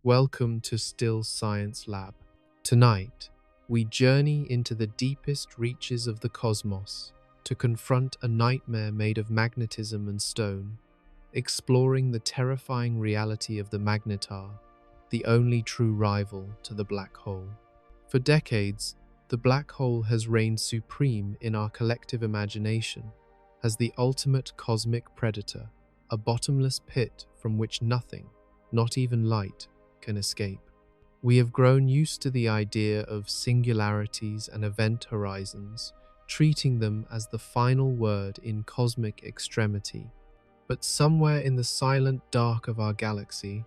Welcome to Still Science Lab. Tonight, we journey into the deepest reaches of the cosmos to confront a nightmare made of magnetism and stone, exploring the terrifying reality of the Magnetar, the only true rival to the black hole. For decades, the black hole has reigned supreme in our collective imagination as the ultimate cosmic predator, a bottomless pit from which nothing, not even light, can escape. We have grown used to the idea of singularities and event horizons, treating them as the final word in cosmic extremity. But somewhere in the silent dark of our galaxy,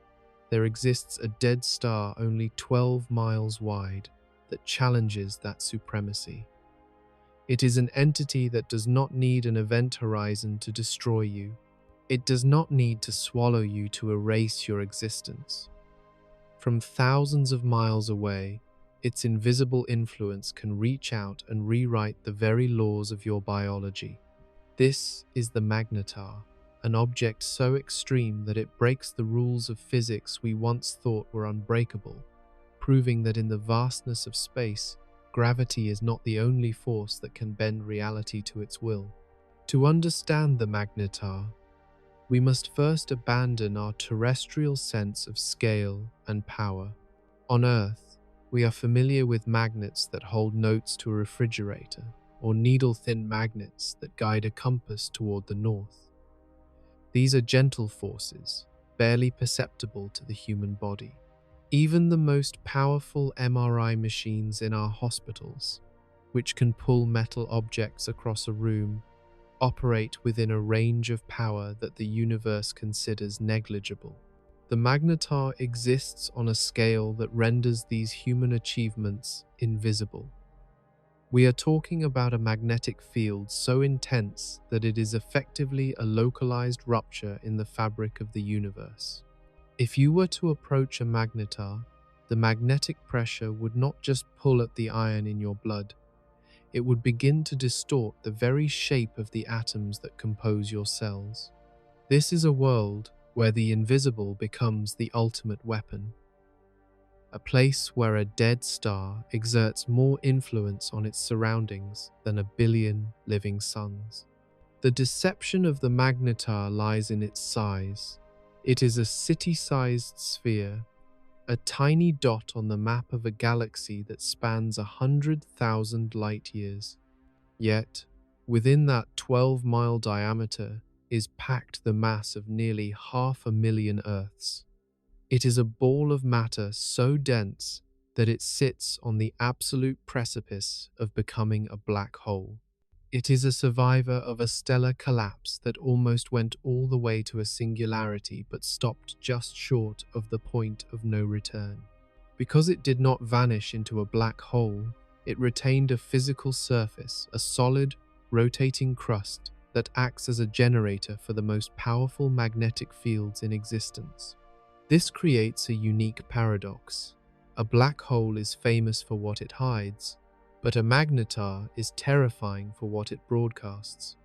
there exists a dead star only 12 miles wide that challenges that supremacy. It is an entity that does not need an event horizon to destroy you. It does not need to swallow you to erase your existence. From thousands of miles away, its invisible influence can reach out and rewrite the very laws of your biology. This is the Magnetar, an object so extreme that it breaks the rules of physics we once thought were unbreakable, proving that in the vastness of space, gravity is not the only force that can bend reality to its will. To understand the Magnetar, we must first abandon our terrestrial sense of scale and power. On Earth, we are familiar with magnets that hold notes to a refrigerator, or needle-thin magnets that guide a compass toward the north. These are gentle forces, barely perceptible to the human body. Even the most powerful MRI machines in our hospitals, which can pull metal objects across a room, operate within a range of power that the universe considers negligible. The Magnetar exists on a scale that renders these human achievements invisible. We are talking about a magnetic field so intense that it is effectively a localized rupture in the fabric of the universe. If you were to approach a Magnetar, the magnetic pressure would not just pull at the iron in your blood, it would begin to distort the very shape of the atoms that compose your cells. This is a world where the invisible becomes the ultimate weapon, a place where a dead star exerts more influence on its surroundings than a billion living suns. The deception of the Magnetar lies in its size. It is a city-sized sphere, a tiny dot on the map of a galaxy that spans 100,000 light-years. Yet, within that 12-mile diameter is packed the mass of nearly 500,000 Earths. It is a ball of matter so dense that it sits on the absolute precipice of becoming a black hole. It is a survivor of a stellar collapse that almost went all the way to a singularity but stopped just short of the point of no return. Because it did not vanish into a black hole, it retained a physical surface, a solid, rotating crust that acts as a generator for the most powerful magnetic fields in existence. This creates a unique paradox. A black hole is famous for what it hides, but a Magnetar is terrifying for what it broadcasts.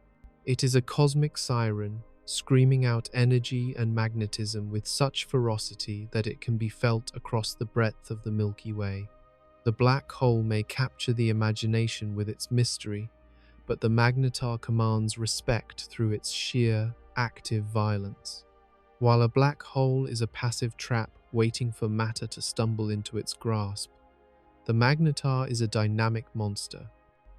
It is a cosmic siren, screaming out energy and magnetism with such ferocity that it can be felt across the breadth of the Milky Way. The black hole may capture the imagination with its mystery, but the Magnetar commands respect through its sheer, active violence. While a black hole is a passive trap waiting for matter to stumble into its grasp, the Magnetar is a dynamic monster.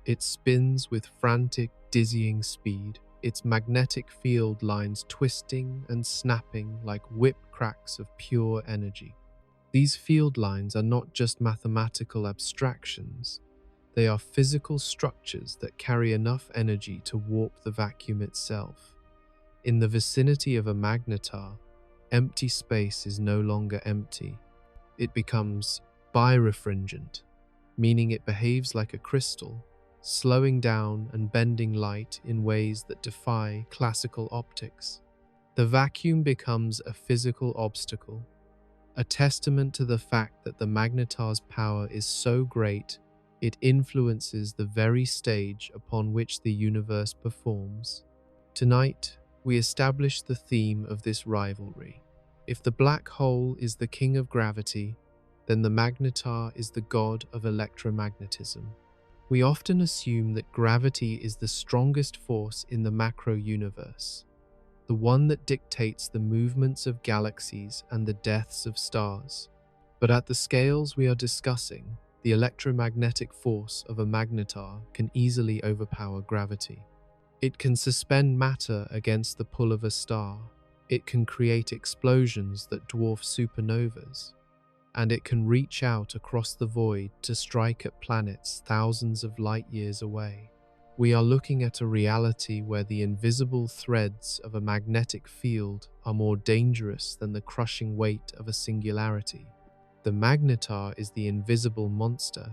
It spins with frantic, dizzying speed, its magnetic field lines twisting and snapping like whip cracks of pure energy. These field lines are not just mathematical abstractions, they are physical structures that carry enough energy to warp the vacuum itself. In the vicinity of a Magnetar, empty space is no longer empty. It becomes birefringent, meaning it behaves like a crystal, slowing down and bending light in ways that defy classical optics. The vacuum becomes a physical obstacle, a testament to the fact that the Magnetar's power is so great it influences the very stage upon which the universe performs. Tonight, we establish the theme of this rivalry, If the black hole is the king of gravity, then the magnetar is the god of electromagnetism. We often assume that gravity is the strongest force in the macro universe, the one that dictates the movements of galaxies and the deaths of stars. But at the scales we are discussing, the electromagnetic force of a magnetar can easily overpower gravity. It can suspend matter against the pull of a star, it can create explosions that dwarf supernovas, and it can reach out across the void to strike at planets thousands of light years away. We are looking at a reality where the invisible threads of a magnetic field are more dangerous than the crushing weight of a singularity. The magnetar is the invisible monster,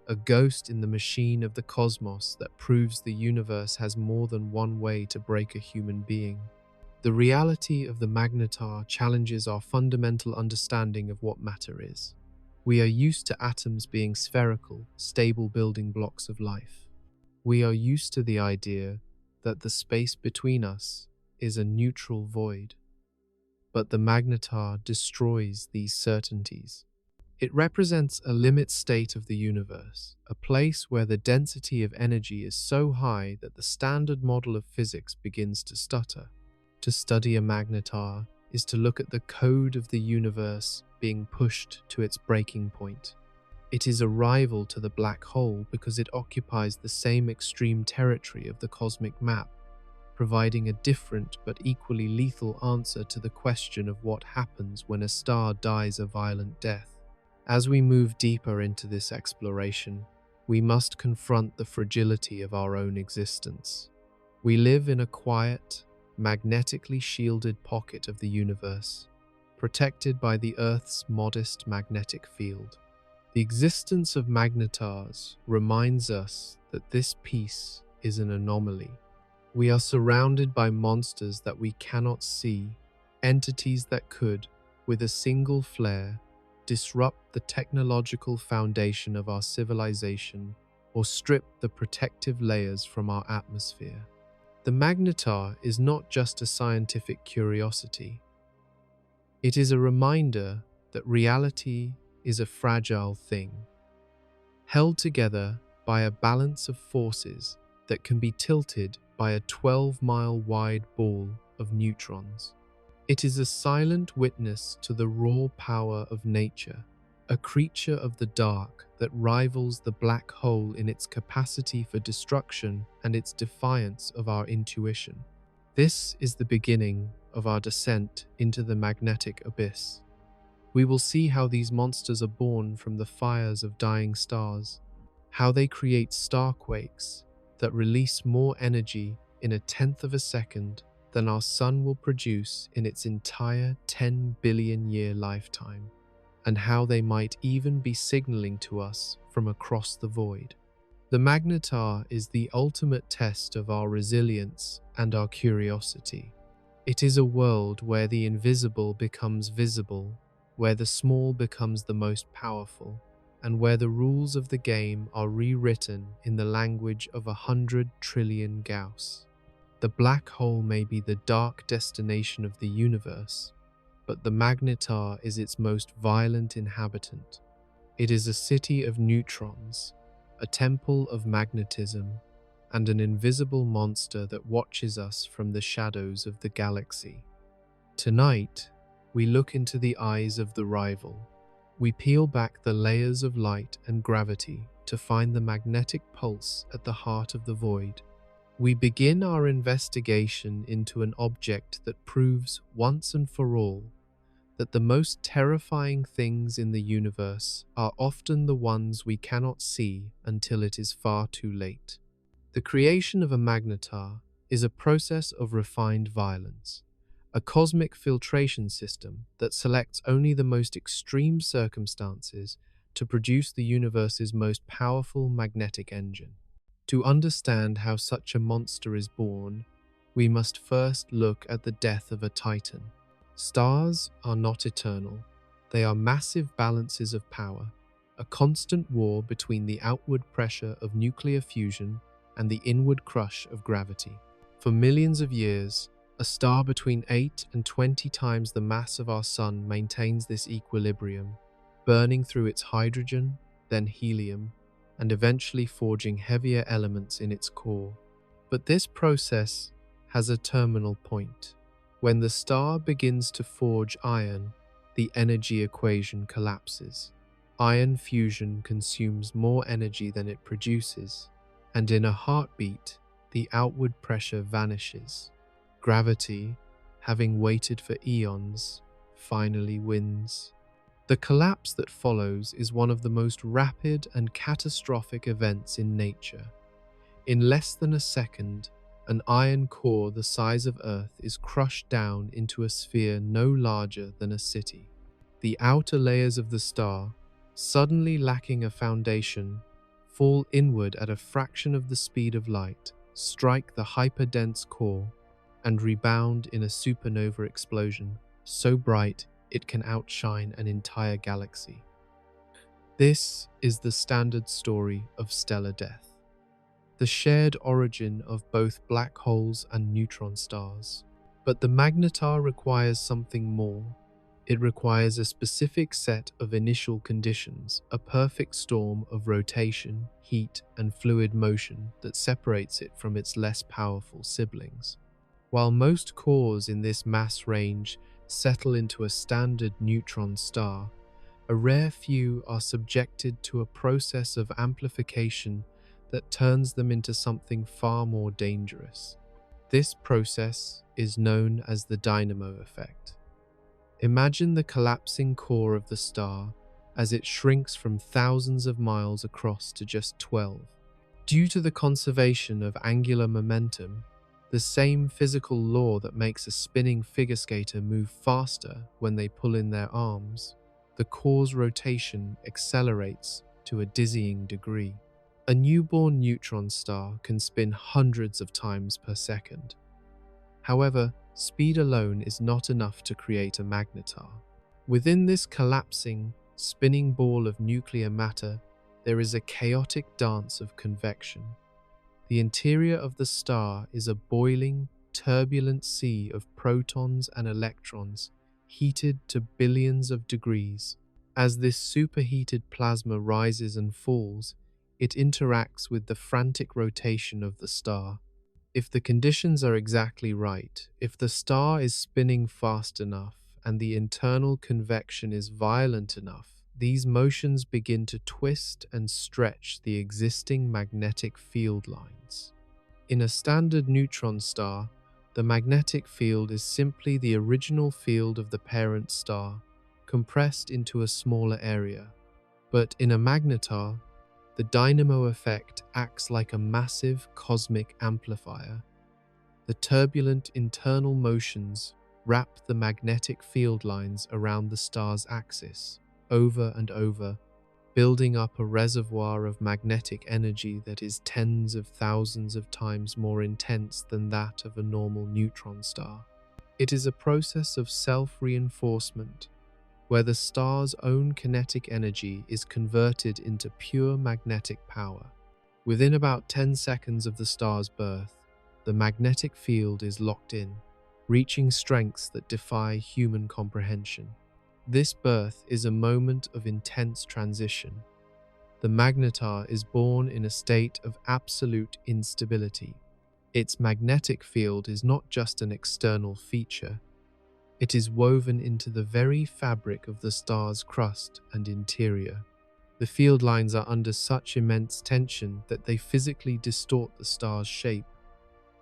a ghost in the machine of the cosmos that proves the universe has more than one way to break a human being. The reality of the magnetar challenges our fundamental understanding of what matter is. We are used to atoms being spherical, stable building blocks of life. We are used to the idea that the space between us is a neutral void. But the magnetar destroys these certainties. It represents a limit state of the universe, a place where the density of energy is so high that the standard model of physics begins to stutter. To study a magnetar is to look at the code of the universe being pushed to its breaking point. It is a rival to the black hole because it occupies the same extreme territory of the cosmic map, providing a different but equally lethal answer to the question of what happens when a star dies a violent death. As we move deeper into this exploration, we must confront the fragility of our own existence. We live in a quiet, magnetically shielded pocket of the universe, protected by the Earth's modest magnetic field. The existence of magnetars reminds us that this piece is an anomaly. We are surrounded by monsters that we cannot see, entities that could, with a single flare, disrupt the technological foundation of our civilization or strip the protective layers from our atmosphere. The magnetar is not just a scientific curiosity. It is a reminder that reality is a fragile thing, held together by a balance of forces that can be tilted by a 12-mile-wide ball of neutrons. It is a silent witness to the raw power of nature, a creature of the dark that rivals the black hole in its capacity for destruction and its defiance of our intuition. This is the beginning of our descent into the magnetic abyss. We will see how these monsters are born from the fires of dying stars, how they create starquakes that release more energy in a tenth of a second than our sun will produce in its entire 10 billion year lifetime, and how they might even be signaling to us from across the void. The magnetar is the ultimate test of our resilience and our curiosity. It is a world where the invisible becomes visible, where the small becomes the most powerful, and where the rules of the game are rewritten in the language of 100 trillion Gauss. The black hole may be the dark destination of the universe, but the magnetar is its most violent inhabitant. It is a city of neutrons, a temple of magnetism, and an invisible monster that watches us from the shadows of the galaxy. Tonight, we look into the eyes of the rival. We peel back the layers of light and gravity to find the magnetic pulse at the heart of the void. We begin our investigation into an object that proves once and for all that the most terrifying things in the universe are often the ones we cannot see until it is far too late. The creation of a magnetar is a process of refined violence, a cosmic filtration system that selects only the most extreme circumstances to produce the universe's most powerful magnetic engine. To understand how such a monster is born, we must first look at the death of a titan. Stars are not eternal. They are massive balances of power, a constant war between the outward pressure of nuclear fusion and the inward crush of gravity. For millions of years, A star between 8 and 20 times the mass of our Sun maintains this equilibrium, burning through its hydrogen, then helium, and eventually forging heavier elements in its core. But this process has a terminal point. When the star begins to forge iron, the energy equation collapses. Iron fusion consumes more energy than it produces, and in a heartbeat, the outward pressure vanishes. Gravity, having waited for eons, finally wins. The collapse that follows is one of the most rapid and catastrophic events in nature. In less than a second, an iron core the size of Earth is crushed down into a sphere no larger than a city. The outer layers of the star, suddenly lacking a foundation, fall inward at a fraction of the speed of light, strike the hyperdense core, and rebound in a supernova explosion so bright it can outshine an entire galaxy. This is the standard story of stellar death, the shared origin of both black holes and neutron stars. But the Magnetar requires something more. It requires a specific set of initial conditions, a perfect storm of rotation, heat, and fluid motion that separates it from its less powerful siblings. While most cores in this mass range settle into a standard neutron star, a rare few are subjected to a process of amplification that turns them into something far more dangerous. This process is known as the dynamo effect. Imagine the collapsing core of the star as it shrinks from thousands of miles across to just 12. Due to the conservation of angular momentum, the same physical law that makes a spinning figure skater move faster when they pull in their arms, the core's rotation accelerates to a dizzying degree. A newborn neutron star can spin hundreds of times per second. However, speed alone is not enough to create a magnetar. Within this collapsing, spinning ball of nuclear matter, there is a chaotic dance of convection. The interior of the star is a boiling, turbulent sea of protons and electrons, heated to billions of degrees. As this superheated plasma rises and falls, it interacts with the frantic rotation of the star. If the conditions are exactly right, if the star is spinning fast enough and the internal convection is violent enough, these motions begin to twist and stretch the existing magnetic field lines. In a standard neutron star, the magnetic field is simply the original field of the parent star, compressed into a smaller area. But in a magnetar, the dynamo effect acts like a massive cosmic amplifier. The turbulent internal motions wrap the magnetic field lines around the star's axis, over and over, building up a reservoir of magnetic energy that is tens of thousands of times more intense than that of a normal neutron star. It is a process of self-reinforcement, where the star's own kinetic energy is converted into pure magnetic power. Within about 10 seconds of the star's birth, the magnetic field is locked in, reaching strengths that defy human comprehension. This birth is a moment of intense transition. The magnetar is born in a state of absolute instability. Its magnetic field is not just an external feature. It is woven into the very fabric of the star's crust and interior. The field lines are under such immense tension that they physically distort the star's shape,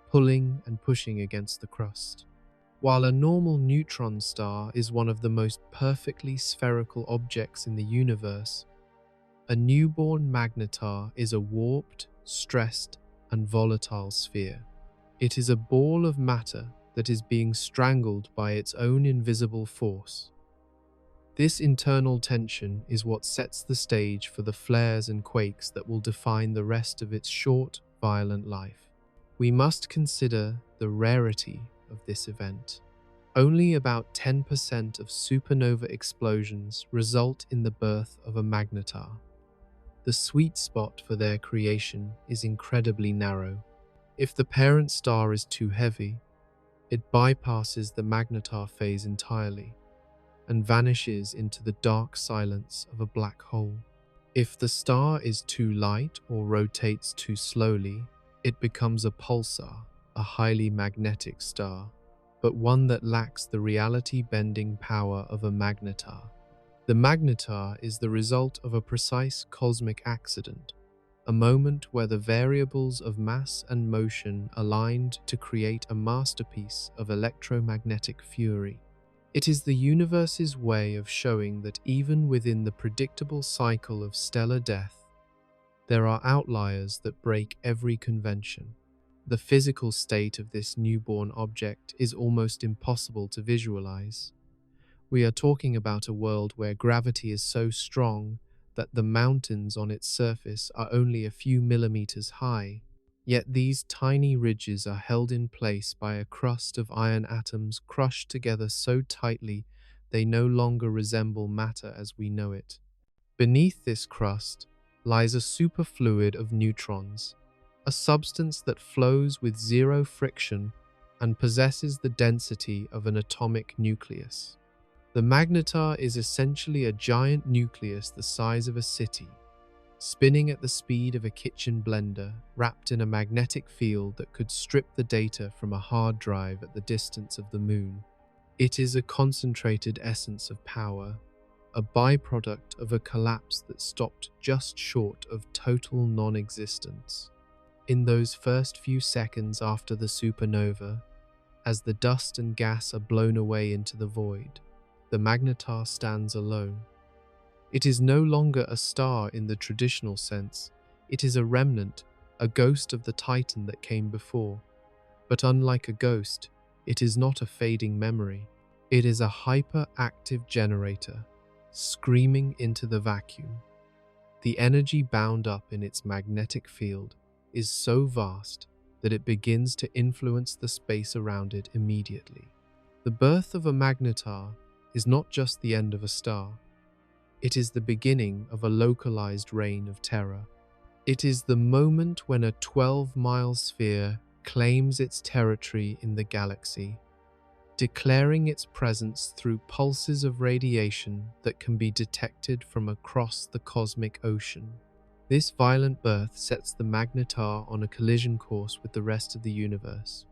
pulling and pushing against the crust. While a normal neutron star is one of the most perfectly spherical objects in the universe, a newborn magnetar is a warped, stressed, and volatile sphere. It is a ball of matter that is being strangled by its own invisible force. This internal tension is what sets the stage for the flares and quakes that will define the rest of its short, violent life. We must consider the rarity of this event. Only about 10% of supernova explosions result in the birth of a magnetar. The sweet spot for their creation is incredibly narrow. If the parent star is too heavy, It bypasses the Magnetar phase entirely and vanishes into the dark silence of a black hole. If the star is too light or rotates too slowly, it becomes a pulsar, a highly magnetic star, but one that lacks the reality-bending power of a magnetar. The magnetar is the result of a precise cosmic accident, a moment where the variables of mass and motion aligned to create a masterpiece of electromagnetic fury. It is the universe's way of showing that even within the predictable cycle of stellar death, there are outliers that break every convention. The physical state of this newborn object is almost impossible to visualize. We are talking about a world where gravity is so strong that the mountains on its surface are only a few millimeters high. Yet these tiny ridges are held in place by a crust of iron atoms crushed together so tightly they no longer resemble matter as we know it. Beneath this crust lies a superfluid of neutrons, a substance that flows with zero friction and possesses the density of an atomic nucleus. The magnetar is essentially a giant nucleus the size of a city, spinning at the speed of a kitchen blender, wrapped in a magnetic field that could strip the data from a hard drive at the distance of the moon. It is a concentrated essence of power, a byproduct of a collapse that stopped just short of total non-existence. In those first few seconds after the supernova, as the dust and gas are blown away into the void, the magnetar stands alone. It is no longer a star in the traditional sense. It is a remnant, a ghost of the Titan that came before. But unlike a ghost, it is not a fading memory. It is a hyperactive generator, screaming into the vacuum. The energy bound up in its magnetic field is so vast that it begins to influence the space around it immediately. The birth of a magnetar is not just the end of a star. It is the beginning of a localized reign of terror. It is the moment when a 12-mile sphere claims its territory in the galaxy, declaring its presence through pulses of radiation that can be detected from across the cosmic ocean. This violent birth sets the magnetar on a collision course with the rest of the universe.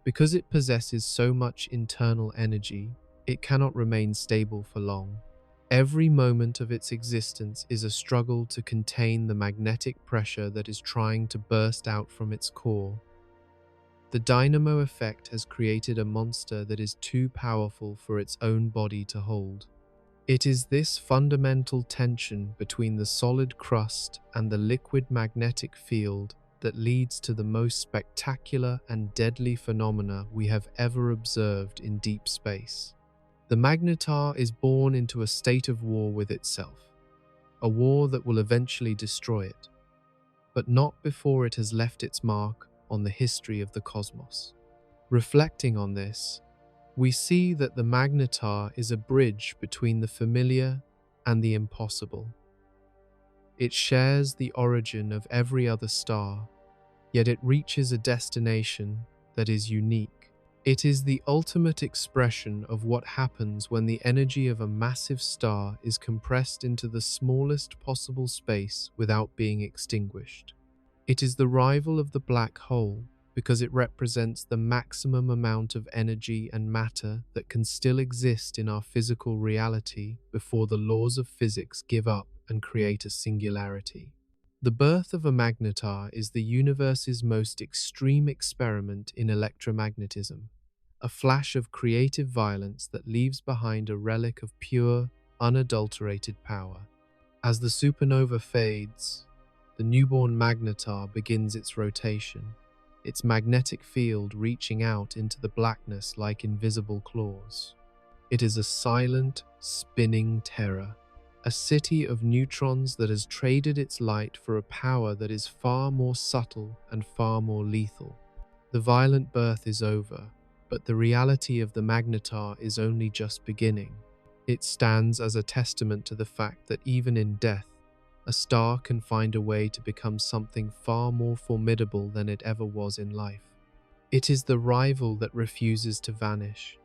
Because it possesses so much internal energy, it cannot remain stable for long. Every moment of its existence is a struggle to contain the magnetic pressure that is trying to burst out from its core. The dynamo effect has created a monster that is too powerful for its own body to hold. It is this fundamental tension between the solid crust and the liquid magnetic field that leads to the most spectacular and deadly phenomena we have ever observed in deep space. The magnetar is born into a state of war with itself, a war that will eventually destroy it, but not before it has left its mark on the history of the cosmos. Reflecting on this, we see that the magnetar is a bridge between the familiar and the impossible. It shares the origin of every other star, yet it reaches a destination that is unique. It is the ultimate expression of what happens when the energy of a massive star is compressed into the smallest possible space without being extinguished. It is the rival of the black hole because it represents the maximum amount of energy and matter that can still exist in our physical reality before the laws of physics give up and create a singularity. The birth of a magnetar is the universe's most extreme experiment in electromagnetism, a flash of creative violence that leaves behind a relic of pure, unadulterated power. As the supernova fades, the newborn magnetar begins its rotation, its magnetic field reaching out into the blackness like invisible claws. It is a silent, spinning terror, a city of neutrons that has traded its light for a power that is far more subtle and far more lethal. The violent birth is over, but the reality of the magnetar is only just beginning. It stands as a testament to the fact that even in death, a star can find a way to become something far more formidable than it ever was in life. It is the rival that refuses to vanish,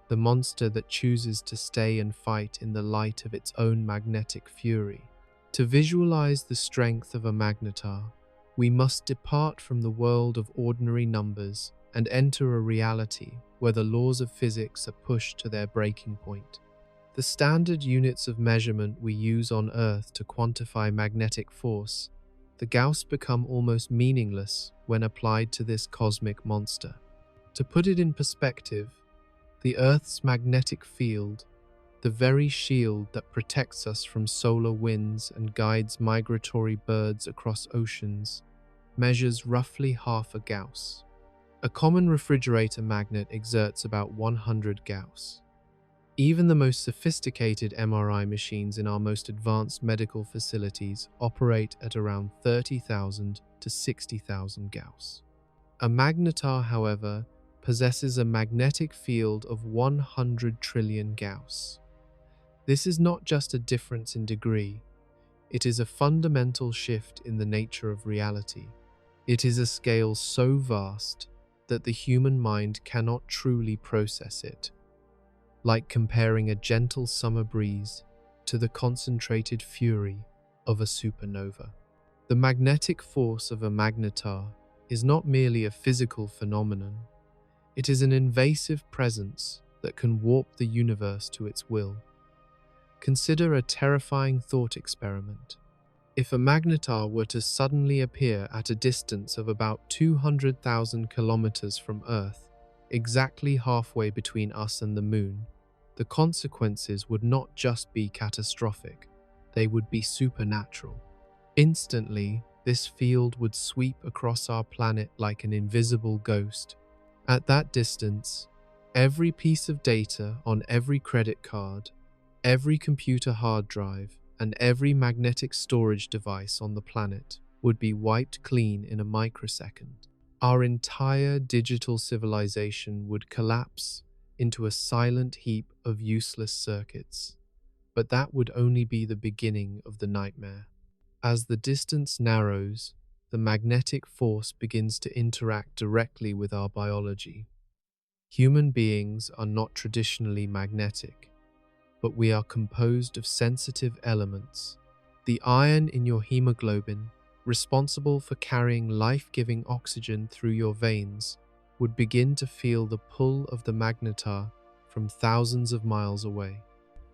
the monster that chooses to stay and fight in the light of its own magnetic fury. To visualize the strength of a magnetar, we must depart from the world of ordinary numbers and enter a reality where the laws of physics are pushed to their breaking point. The standard units of measurement we use on Earth to quantify magnetic force, the Gauss, become almost meaningless when applied to this cosmic monster. To put it in perspective, the Earth's magnetic field, the very shield that protects us from solar winds and guides migratory birds across oceans, measures roughly half a Gauss. A common refrigerator magnet exerts about 100 Gauss. Even the most sophisticated MRI machines in our most advanced medical facilities operate at around 30,000 to 60,000 Gauss. A magnetar, however, possesses a magnetic field of 100 trillion Gauss. This is not just a difference in degree, it is a fundamental shift in the nature of reality. It is a scale so vast that the human mind cannot truly process it, like comparing a gentle summer breeze to the concentrated fury of a supernova. The magnetic force of a magnetar is not merely a physical phenomenon, it is an invasive presence that can warp the universe to its will. Consider a terrifying thought experiment. If a magnetar were to suddenly appear at a distance of about 200,000 kilometers from Earth, exactly halfway between us and the Moon, the consequences would not just be catastrophic, they would be supernatural. Instantly, this field would sweep across our planet like an invisible ghost. At that distance, every piece of data on every credit card, every computer hard drive, and every magnetic storage device on the planet would be wiped clean in a microsecond. Our entire digital civilization would collapse into a silent heap of useless circuits. But that would only be the beginning of the nightmare. As the distance narrows, the magnetic force begins to interact directly with our biology. Human beings are not traditionally magnetic, but we are composed of sensitive elements. The iron in your hemoglobin, responsible for carrying life-giving oxygen through your veins, would begin to feel the pull of the magnetar from thousands of miles away.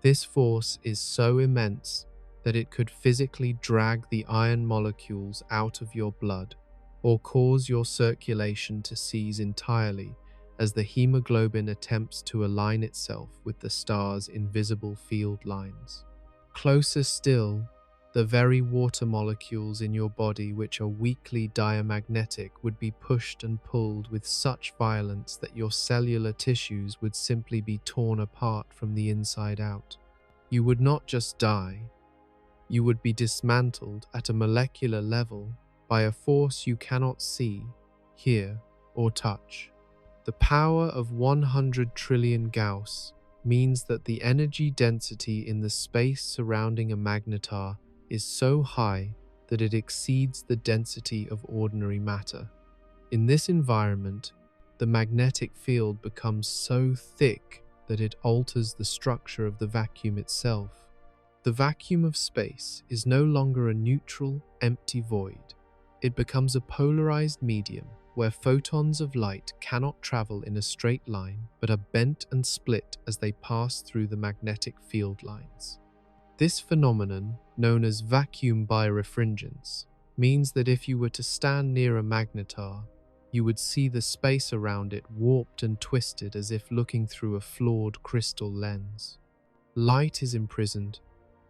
This force is so immense that it could physically drag the iron molecules out of your blood or cause your circulation to cease entirely as the hemoglobin attempts to align itself with the star's invisible field lines. Closer still, the very water molecules in your body, which are weakly diamagnetic, would be pushed and pulled with such violence that your cellular tissues would simply be torn apart from the inside out. You would not just die, you would be dismantled at a molecular level by a force you cannot see, hear, or touch. The power of 100 trillion Gauss means that the energy density in the space surrounding a magnetar is so high that it exceeds the density of ordinary matter. In this environment, the magnetic field becomes so thick that it alters the structure of the vacuum itself. The vacuum of space is no longer a neutral, empty void. It becomes a polarized medium where photons of light cannot travel in a straight line but are bent and split as they pass through the magnetic field lines. This phenomenon, known as vacuum birefringence, means that if you were to stand near a magnetar, you would see the space around it warped and twisted as if looking through a flawed crystal lens. Light is imprisoned,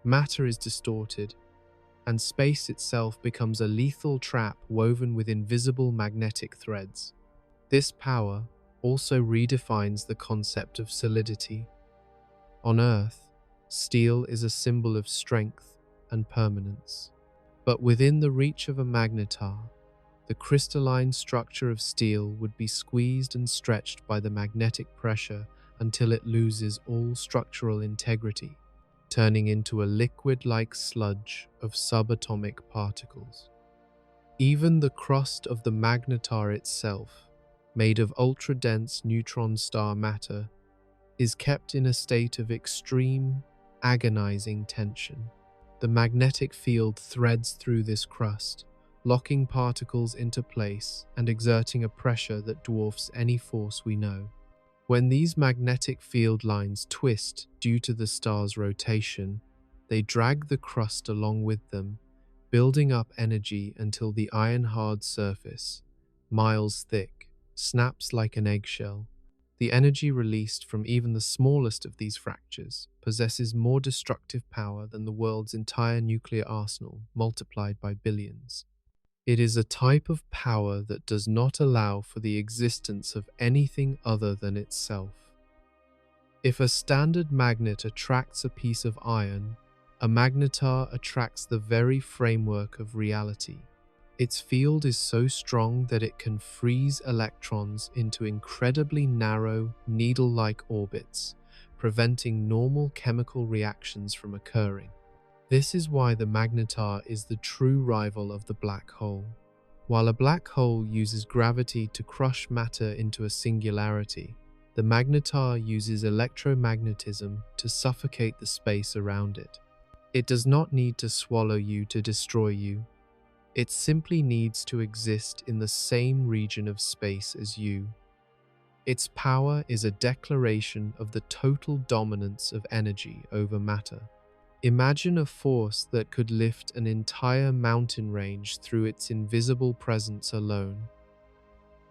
matter is distorted, and space itself becomes a lethal trap woven with invisible magnetic threads. This power also redefines the concept of solidity. On Earth, steel is a symbol of strength and permanence. But within the reach of a magnetar, the crystalline structure of steel would be squeezed and stretched by the magnetic pressure until it loses all structural integrity, turning into a liquid-like sludge of subatomic particles. Even the crust of the magnetar itself, made of ultra-dense neutron star matter, is kept in a state of extreme, agonizing tension. The magnetic field threads through this crust, locking particles into place and exerting a pressure that dwarfs any force we know. When these magnetic field lines twist due to the star's rotation, they drag the crust along with them, building up energy until the iron-hard surface, miles thick, snaps like an eggshell. The energy released from even the smallest of these fractures possesses more destructive power than the world's entire nuclear arsenal multiplied by billions. It is a type of power that does not allow for the existence of anything other than itself. If a standard magnet attracts a piece of iron, a magnetar attracts the very framework of reality. Its field is so strong that it can freeze electrons into incredibly narrow, needle-like orbits, preventing normal chemical reactions from occurring. This is why the magnetar is the true rival of the black hole. While a black hole uses gravity to crush matter into a singularity, the magnetar uses electromagnetism to suffocate the space around it. It does not need to swallow you to destroy you. It simply needs to exist in the same region of space as you. Its power is a declaration of the total dominance of energy over matter. Imagine a force that could lift an entire mountain range through its invisible presence alone.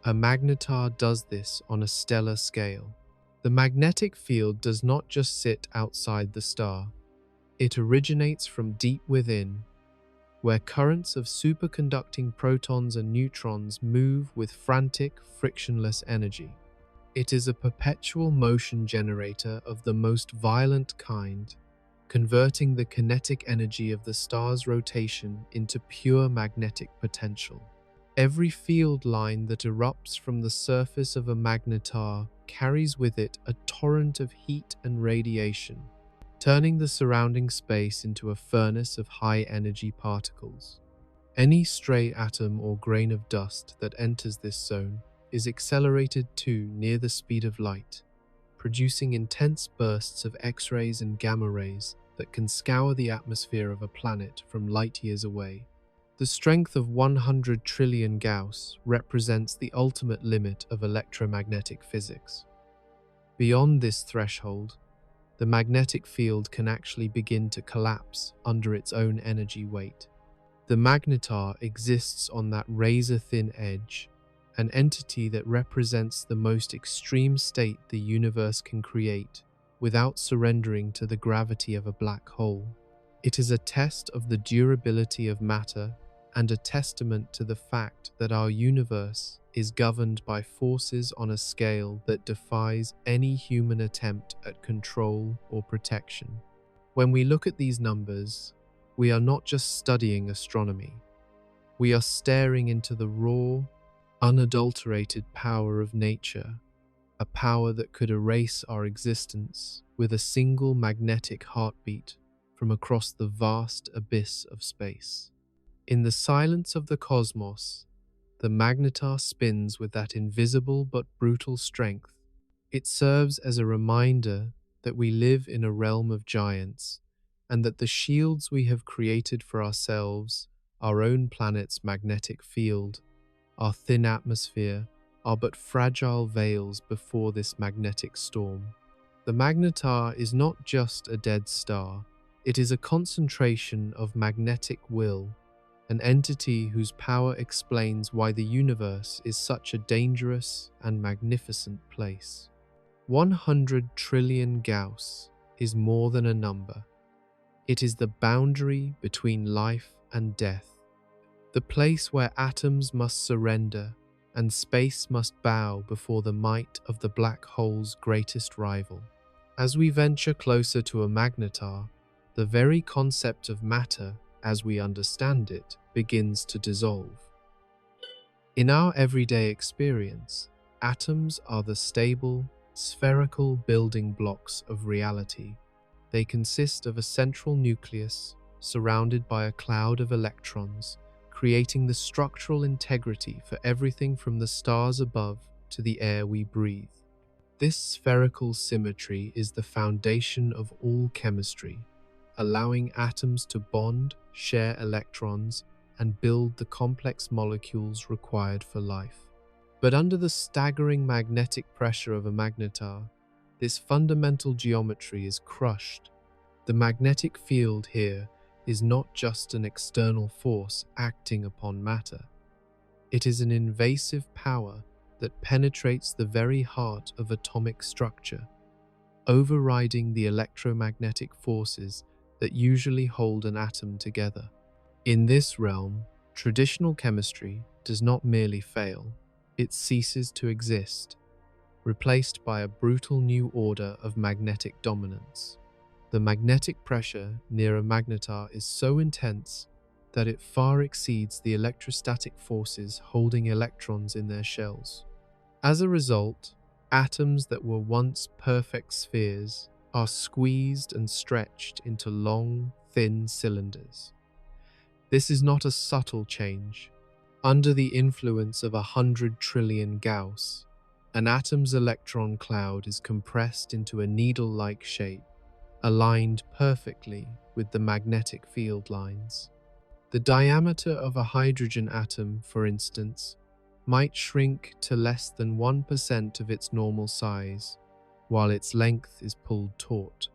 A magnetar does this on a stellar scale. The magnetic field does not just sit outside the star. It originates from deep within, where currents of superconducting protons and neutrons move with frantic, frictionless energy. It is a perpetual motion generator of the most violent kind, converting the kinetic energy of the star's rotation into pure magnetic potential. Every field line that erupts from the surface of a magnetar carries with it a torrent of heat and radiation, turning the surrounding space into a furnace of high-energy particles. Any stray atom or grain of dust that enters this zone is accelerated to near the speed of light, producing intense bursts of X-rays and gamma rays that can scour the atmosphere of a planet from light years away. The strength of 100 trillion Gauss represents the ultimate limit of electromagnetic physics. Beyond this threshold, the magnetic field can actually begin to collapse under its own energy weight. The magnetar exists on that razor-thin edge, an entity that represents the most extreme state the universe can create without surrendering to the gravity of a black hole. It is a test of the durability of matter and a testament to the fact that our universe is governed by forces on a scale that defies any human attempt at control or protection. When we look at these numbers, we are not just studying astronomy. We are staring into the raw, unadulterated power of nature, a power that could erase our existence with a single magnetic heartbeat from across the vast abyss of space. In the silence of the cosmos, the magnetar spins with that invisible but brutal strength. It serves as a reminder that we live in a realm of giants, and that the shields we have created for ourselves, our own planet's magnetic field, our thin atmosphere, are but fragile veils before this magnetic storm. The magnetar is not just a dead star, it is a concentration of magnetic will, an entity whose power explains why the universe is such a dangerous and magnificent place. 100 trillion Gauss is more than a number. It is the boundary between life and death, the place where atoms must surrender and space must bow before the might of the black hole's greatest rival. As we venture closer to a magnetar, the very concept of matter, as we understand it, begins to dissolve. In our everyday experience, atoms are the stable, spherical building blocks of reality. They consist of a central nucleus surrounded by a cloud of electrons, creating the structural integrity for everything from the stars above to the air we breathe. This spherical symmetry is the foundation of all chemistry, allowing atoms to bond, share electrons, and build the complex molecules required for life. But under the staggering magnetic pressure of a magnetar, this fundamental geometry is crushed. The magnetic field here is not just an external force acting upon matter. It is an invasive power that penetrates the very heart of atomic structure, overriding the electromagnetic forces that usually hold an atom together. In this realm, traditional chemistry does not merely fail, it ceases to exist, replaced by a brutal new order of magnetic dominance. The magnetic pressure near a magnetar is so intense that it far exceeds the electrostatic forces holding electrons in their shells. As a result, atoms that were once perfect spheres are squeezed and stretched into long, thin cylinders. This is not a subtle change. Under the influence of 100 trillion Gauss, an atom's electron cloud is compressed into a needle-like shape, aligned perfectly with the magnetic field lines. The diameter of a hydrogen atom, for instance, might shrink to less than 1% of its normal size, while its length is pulled taut.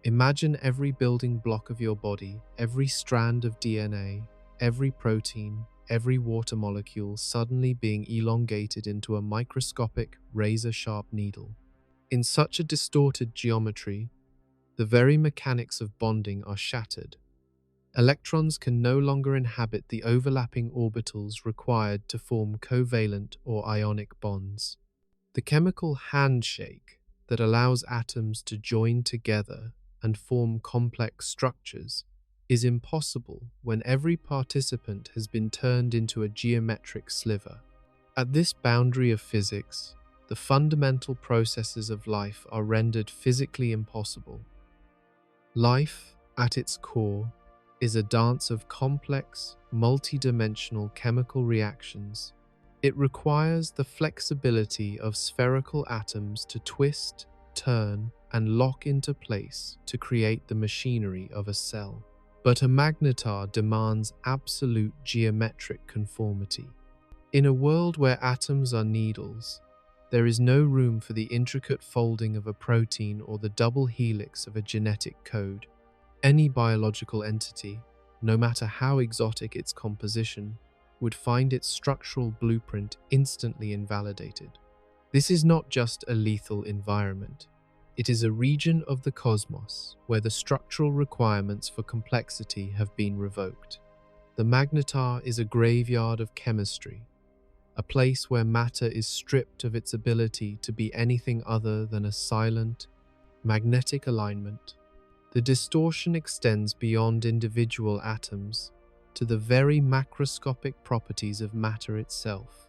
Imagine every building block of your body, every strand of DNA, every protein, every water molecule suddenly being elongated into a microscopic, razor-sharp needle. In such a distorted geometry, the very mechanics of bonding are shattered. Electrons can no longer inhabit the overlapping orbitals required to form covalent or ionic bonds. The chemical handshake that allows atoms to join together and form complex structures is impossible when every participant has been turned into a geometric sliver. At this boundary of physics, the fundamental processes of life are rendered physically impossible. Life, at its core, is a dance of complex, multidimensional chemical reactions. It requires the flexibility of spherical atoms to twist, turn, and lock into place to create the machinery of a cell. But a magnetar demands absolute geometric conformity. In a world where atoms are needles, there is no room for the intricate folding of a protein or the double helix of a genetic code. Any biological entity, no matter how exotic its composition, would find its structural blueprint instantly invalidated. This is not just a lethal environment. It is a region of the cosmos where the structural requirements for complexity have been revoked. The magnetar is a graveyard of chemistry, a place where matter is stripped of its ability to be anything other than a silent, magnetic alignment. The distortion extends beyond individual atoms to the very macroscopic properties of matter itself.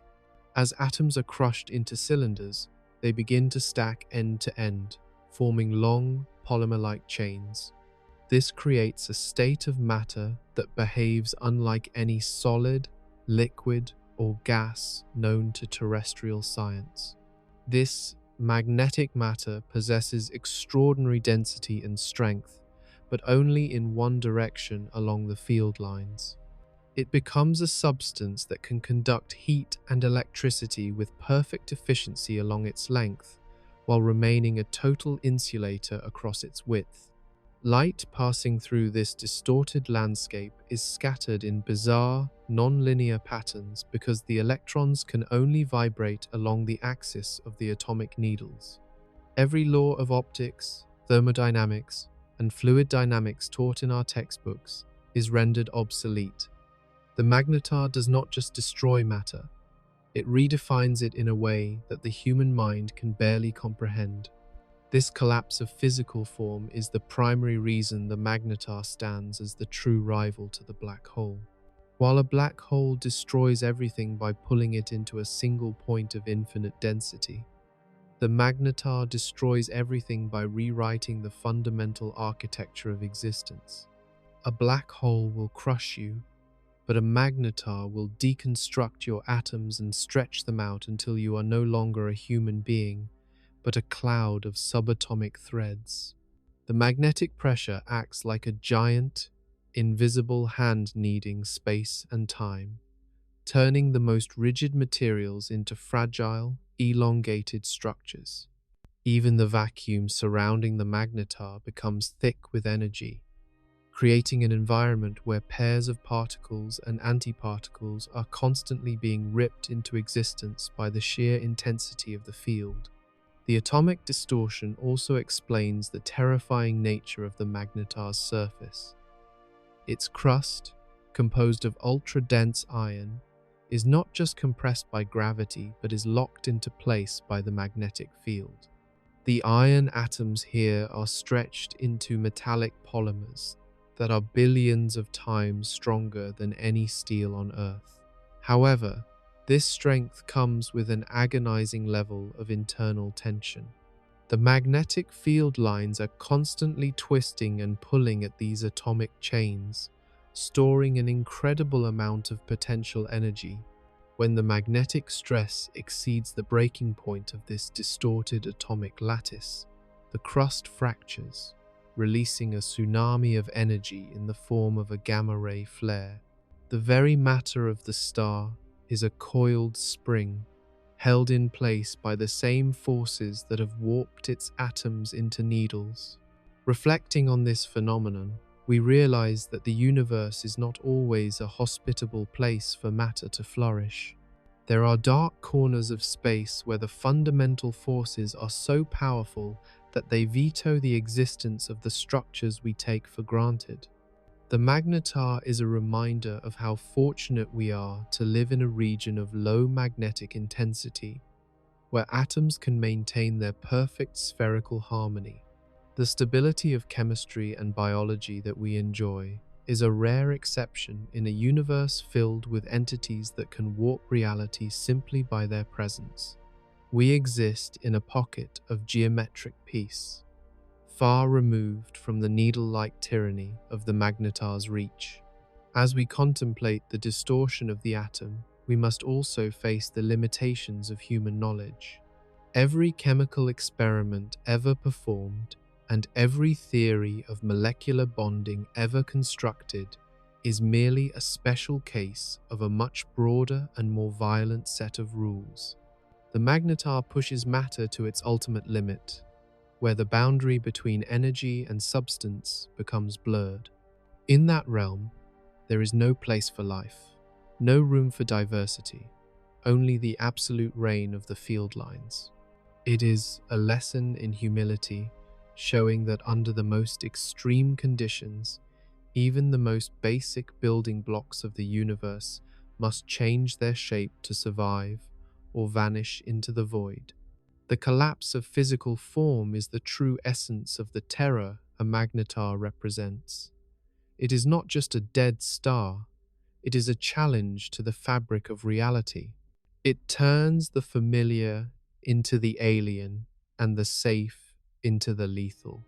As atoms are crushed into cylinders, they begin to stack end to end, forming long, polymer-like chains. This creates a state of matter that behaves unlike any solid, liquid, or gas known to terrestrial science. This magnetic matter possesses extraordinary density and strength, but only in one direction along the field lines. It becomes a substance that can conduct heat and electricity with perfect efficiency along its length, while remaining a total insulator across its width. Light passing through this distorted landscape is scattered in bizarre, non-linear patterns because the electrons can only vibrate along the axis of the atomic needles. Every law of optics, thermodynamics, and fluid dynamics taught in our textbooks is rendered obsolete. The magnetar does not just destroy matter, it redefines it in a way that the human mind can barely comprehend. This collapse of physical form is the primary reason the magnetar stands as the true rival to the black hole. While a black hole destroys everything by pulling it into a single point of infinite density, the magnetar destroys everything by rewriting the fundamental architecture of existence. A black hole will crush you, but a magnetar will deconstruct your atoms and stretch them out until you are no longer a human being, but a cloud of subatomic threads. The magnetic pressure acts like a giant, invisible hand kneading space and time, turning the most rigid materials into fragile, elongated structures. Even the vacuum surrounding the magnetar becomes thick with energy, creating an environment where pairs of particles and antiparticles are constantly being ripped into existence by the sheer intensity of the field. The atomic distortion also explains the terrifying nature of the magnetar's surface. Its crust, composed of ultra-dense iron, is not just compressed by gravity but is locked into place by the magnetic field. The iron atoms here are stretched into metallic polymers that are billions of times stronger than any steel on Earth. However, this strength comes with an agonizing level of internal tension. The magnetic field lines are constantly twisting and pulling at these atomic chains, storing an incredible amount of potential energy. When the magnetic stress exceeds the breaking point of this distorted atomic lattice, the crust fractures, releasing a tsunami of energy in the form of a gamma-ray flare. The very matter of the star is a coiled spring, held in place by the same forces that have warped its atoms into needles. Reflecting on this phenomenon, we realize that the universe is not always a hospitable place for matter to flourish. There are dark corners of space where the fundamental forces are so powerful that they veto the existence of the structures we take for granted. The magnetar is a reminder of how fortunate we are to live in a region of low magnetic intensity, where atoms can maintain their perfect spherical harmony. The stability of chemistry and biology that we enjoy is a rare exception in a universe filled with entities that can warp reality simply by their presence. We exist in a pocket of geometric peace, far removed from the needle-like tyranny of the magnetar's reach. As we contemplate the distortion of the atom, we must also face the limitations of human knowledge. Every chemical experiment ever performed and every theory of molecular bonding ever constructed is merely a special case of a much broader and more violent set of rules. The magnetar pushes matter to its ultimate limit, where the boundary between energy and substance becomes blurred. In that realm, there is no place for life, no room for diversity, only the absolute reign of the field lines. It is a lesson in humility, showing that under the most extreme conditions, even the most basic building blocks of the universe must change their shape to survive or vanish into the void. The collapse of physical form is the true essence of the terror a magnetar represents. It is not just a dead star, it is a challenge to the fabric of reality. It turns the familiar into the alien and the safe into the lethal.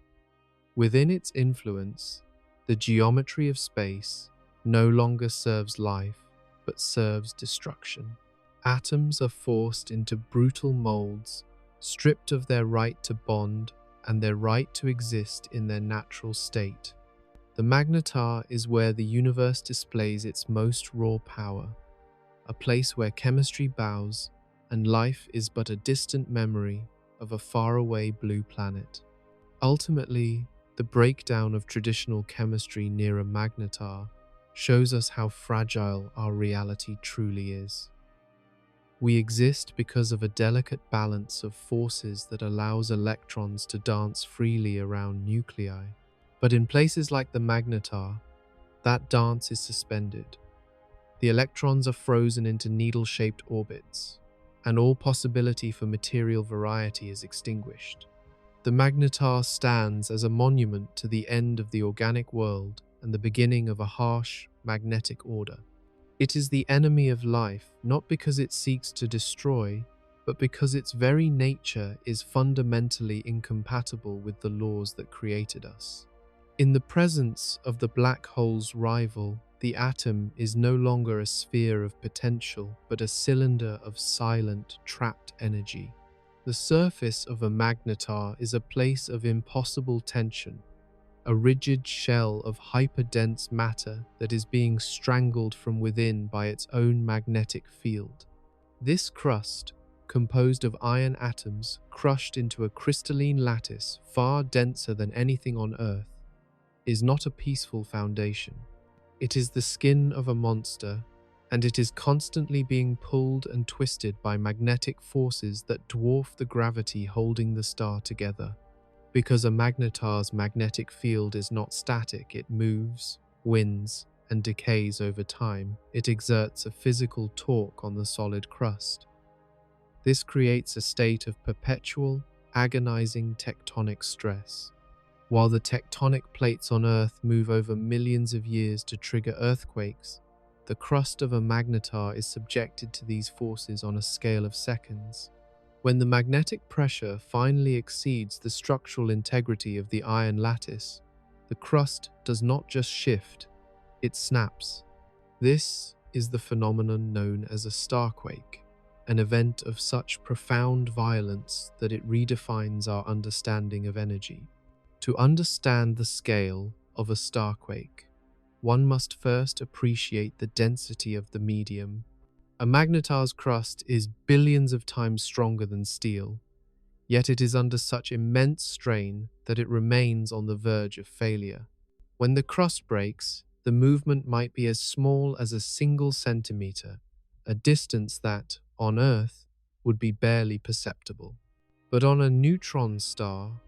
Within its influence, the geometry of space no longer serves life, but serves destruction. Atoms are forced into brutal molds, stripped of their right to bond and their right to exist in their natural state. The magnetar is where the universe displays its most raw power, a place where chemistry bows and life is but a distant memory of a faraway blue planet. Ultimately, the breakdown of traditional chemistry near a magnetar shows us how fragile our reality truly is. We exist because of a delicate balance of forces that allows electrons to dance freely around nuclei. But in places like the magnetar, that dance is suspended. The electrons are frozen into needle-shaped orbits, and all possibility for material variety is extinguished. The magnetar stands as a monument to the end of the organic world and the beginning of a harsh, magnetic order. It is the enemy of life, not because it seeks to destroy, but because its very nature is fundamentally incompatible with the laws that created us. In the presence of the black hole's rival, The atom is no longer a sphere of potential, but a cylinder of silent, trapped energy. The surface of a magnetar is a place of impossible tension, a rigid shell of hyperdense matter that is being strangled from within by its own magnetic field. This crust, composed of iron atoms crushed into a crystalline lattice far denser than anything on Earth, is not a peaceful foundation. It is the skin of a monster, and it is constantly being pulled and twisted by magnetic forces that dwarf the gravity holding the star together. Because a magnetar's magnetic field is not static, it moves, wins, and decays over time. It exerts a physical torque on the solid crust. This creates a state of perpetual, agonizing tectonic stress. While the tectonic plates on Earth move over millions of years to trigger earthquakes, the crust of a magnetar is subjected to these forces on a scale of seconds. When the magnetic pressure finally exceeds the structural integrity of the iron lattice, the crust does not just shift, it snaps. This is the phenomenon known as a starquake, an event of such profound violence that it redefines our understanding of energy. To understand the scale of a starquake, one must first appreciate the density of the medium. A magnetar's crust is billions of times stronger than steel, yet it is under such immense strain that it remains on the verge of failure. When the crust breaks, the movement might be as small as a single centimeter, a distance that, on Earth, would be barely perceptible. But on a neutron star,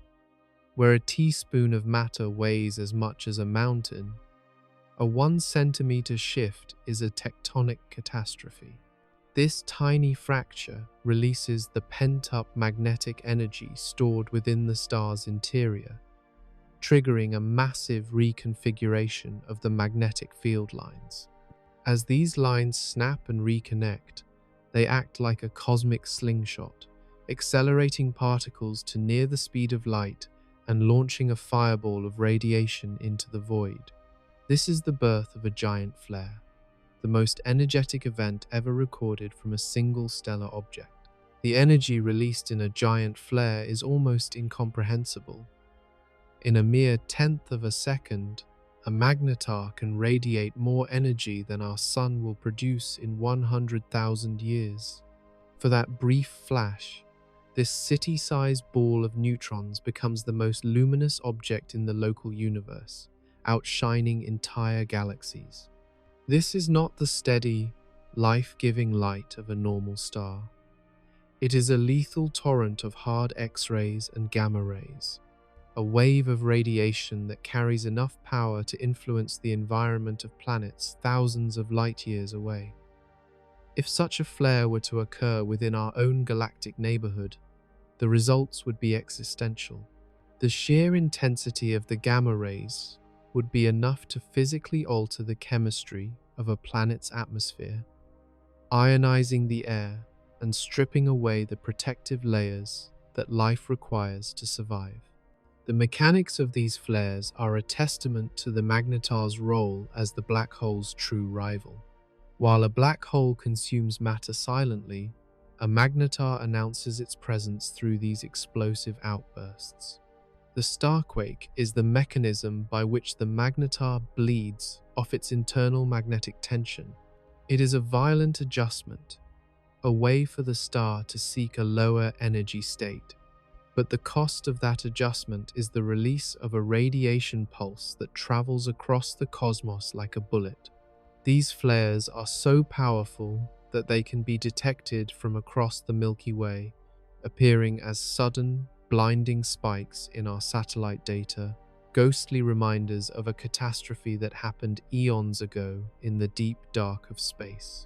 where a teaspoon of matter weighs as much as a mountain, a 1 centimeter shift is a tectonic catastrophe. This tiny fracture releases the pent-up magnetic energy stored within the star's interior, triggering a massive reconfiguration of the magnetic field lines. As these lines snap and reconnect, they act like a cosmic slingshot, accelerating particles to near the speed of light and launching a fireball of radiation into the void. This is the birth of a giant flare, the most energetic event ever recorded from a single stellar object. The energy released in a giant flare is almost incomprehensible. In a mere tenth of a second, a magnetar can radiate more energy than our sun will produce in 100,000 years. For that brief flash, this city-sized ball of neutrons becomes the most luminous object in the local universe, outshining entire galaxies. This is not the steady, life-giving light of a normal star. It is a lethal torrent of hard X-rays and gamma rays, a wave of radiation that carries enough power to influence the environment of planets thousands of light-years away. If such a flare were to occur within our own galactic neighborhood, the results would be existential. The sheer intensity of the gamma rays would be enough to physically alter the chemistry of a planet's atmosphere, ionizing the air and stripping away the protective layers that life requires to survive. The mechanics of these flares are a testament to the magnetar's role as the black hole's true rival. While a black hole consumes matter silently, a magnetar announces its presence through these explosive outbursts. The starquake is the mechanism by which the magnetar bleeds off its internal magnetic tension. It is a violent adjustment, a way for the star to seek a lower energy state. But the cost of that adjustment is the release of a radiation pulse that travels across the cosmos like a bullet. These flares are so powerful that they can be detected from across the Milky Way, appearing as sudden, blinding spikes in our satellite data, ghostly reminders of a catastrophe that happened eons ago in the deep dark of space.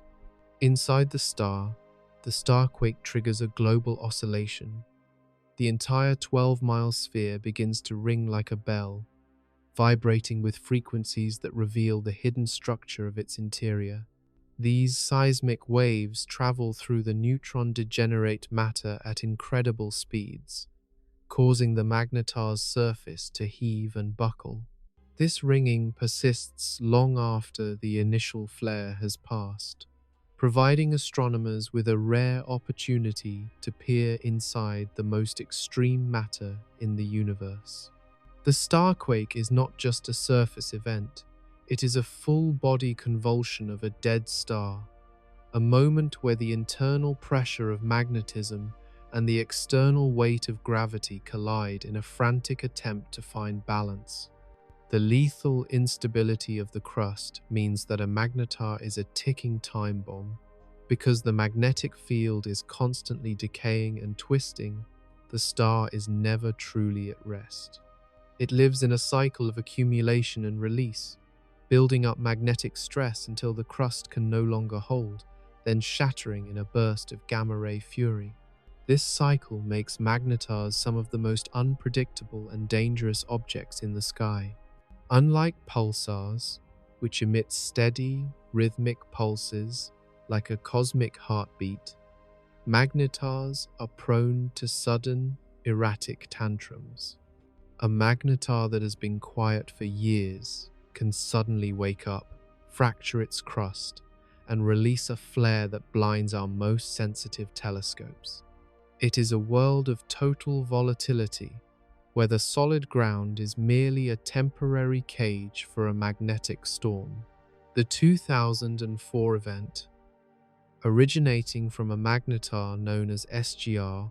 Inside the starquake triggers a global oscillation. The entire 12-mile sphere begins to ring like a bell, vibrating with frequencies that reveal the hidden structure of its interior. These seismic waves travel through the neutron-degenerate matter at incredible speeds, causing the magnetar's surface to heave and buckle. This ringing persists long after the initial flare has passed, providing astronomers with a rare opportunity to peer inside the most extreme matter in the universe. The starquake is not just a surface event, it is a full-body convulsion of a dead star, a moment where the internal pressure of magnetism and the external weight of gravity collide in a frantic attempt to find balance. The lethal instability of the crust means that a magnetar is a ticking time bomb. Because the magnetic field is constantly decaying and twisting, the star is never truly at rest. It lives in a cycle of accumulation and release, building up magnetic stress until the crust can no longer hold, then shattering in a burst of gamma-ray fury. This cycle makes magnetars some of the most unpredictable and dangerous objects in the sky. Unlike pulsars, which emit steady, rhythmic pulses like a cosmic heartbeat, magnetars are prone to sudden, erratic tantrums. A magnetar that has been quiet for years can suddenly wake up, fracture its crust, and release a flare that blinds our most sensitive telescopes. It is a world of total volatility, where the solid ground is merely a temporary cage for a magnetic storm. The 2004 event, originating from a magnetar known as SGR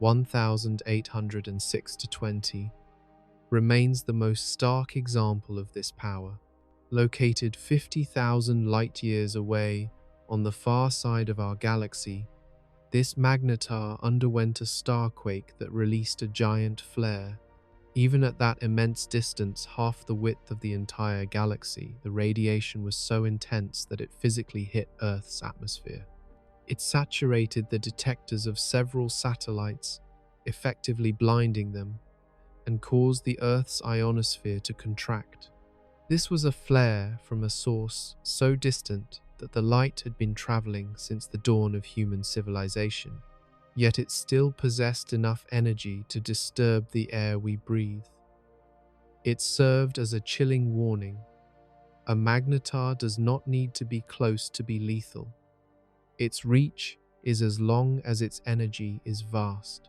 1806-20, remains the most stark example of this power. Located 50,000 light-years away on the far side of our galaxy, this magnetar underwent a starquake that released a giant flare. Even at that immense distance, half the width of the entire galaxy, the radiation was so intense that it physically hit Earth's atmosphere. It saturated the detectors of several satellites, effectively blinding them, and caused the Earth's ionosphere to contract. This was a flare from a source so distant that the light had been traveling since the dawn of human civilization, yet it still possessed enough energy to disturb the air we breathe. It served as a chilling warning. A magnetar does not need to be close to be lethal. Its reach is as long as its energy is vast.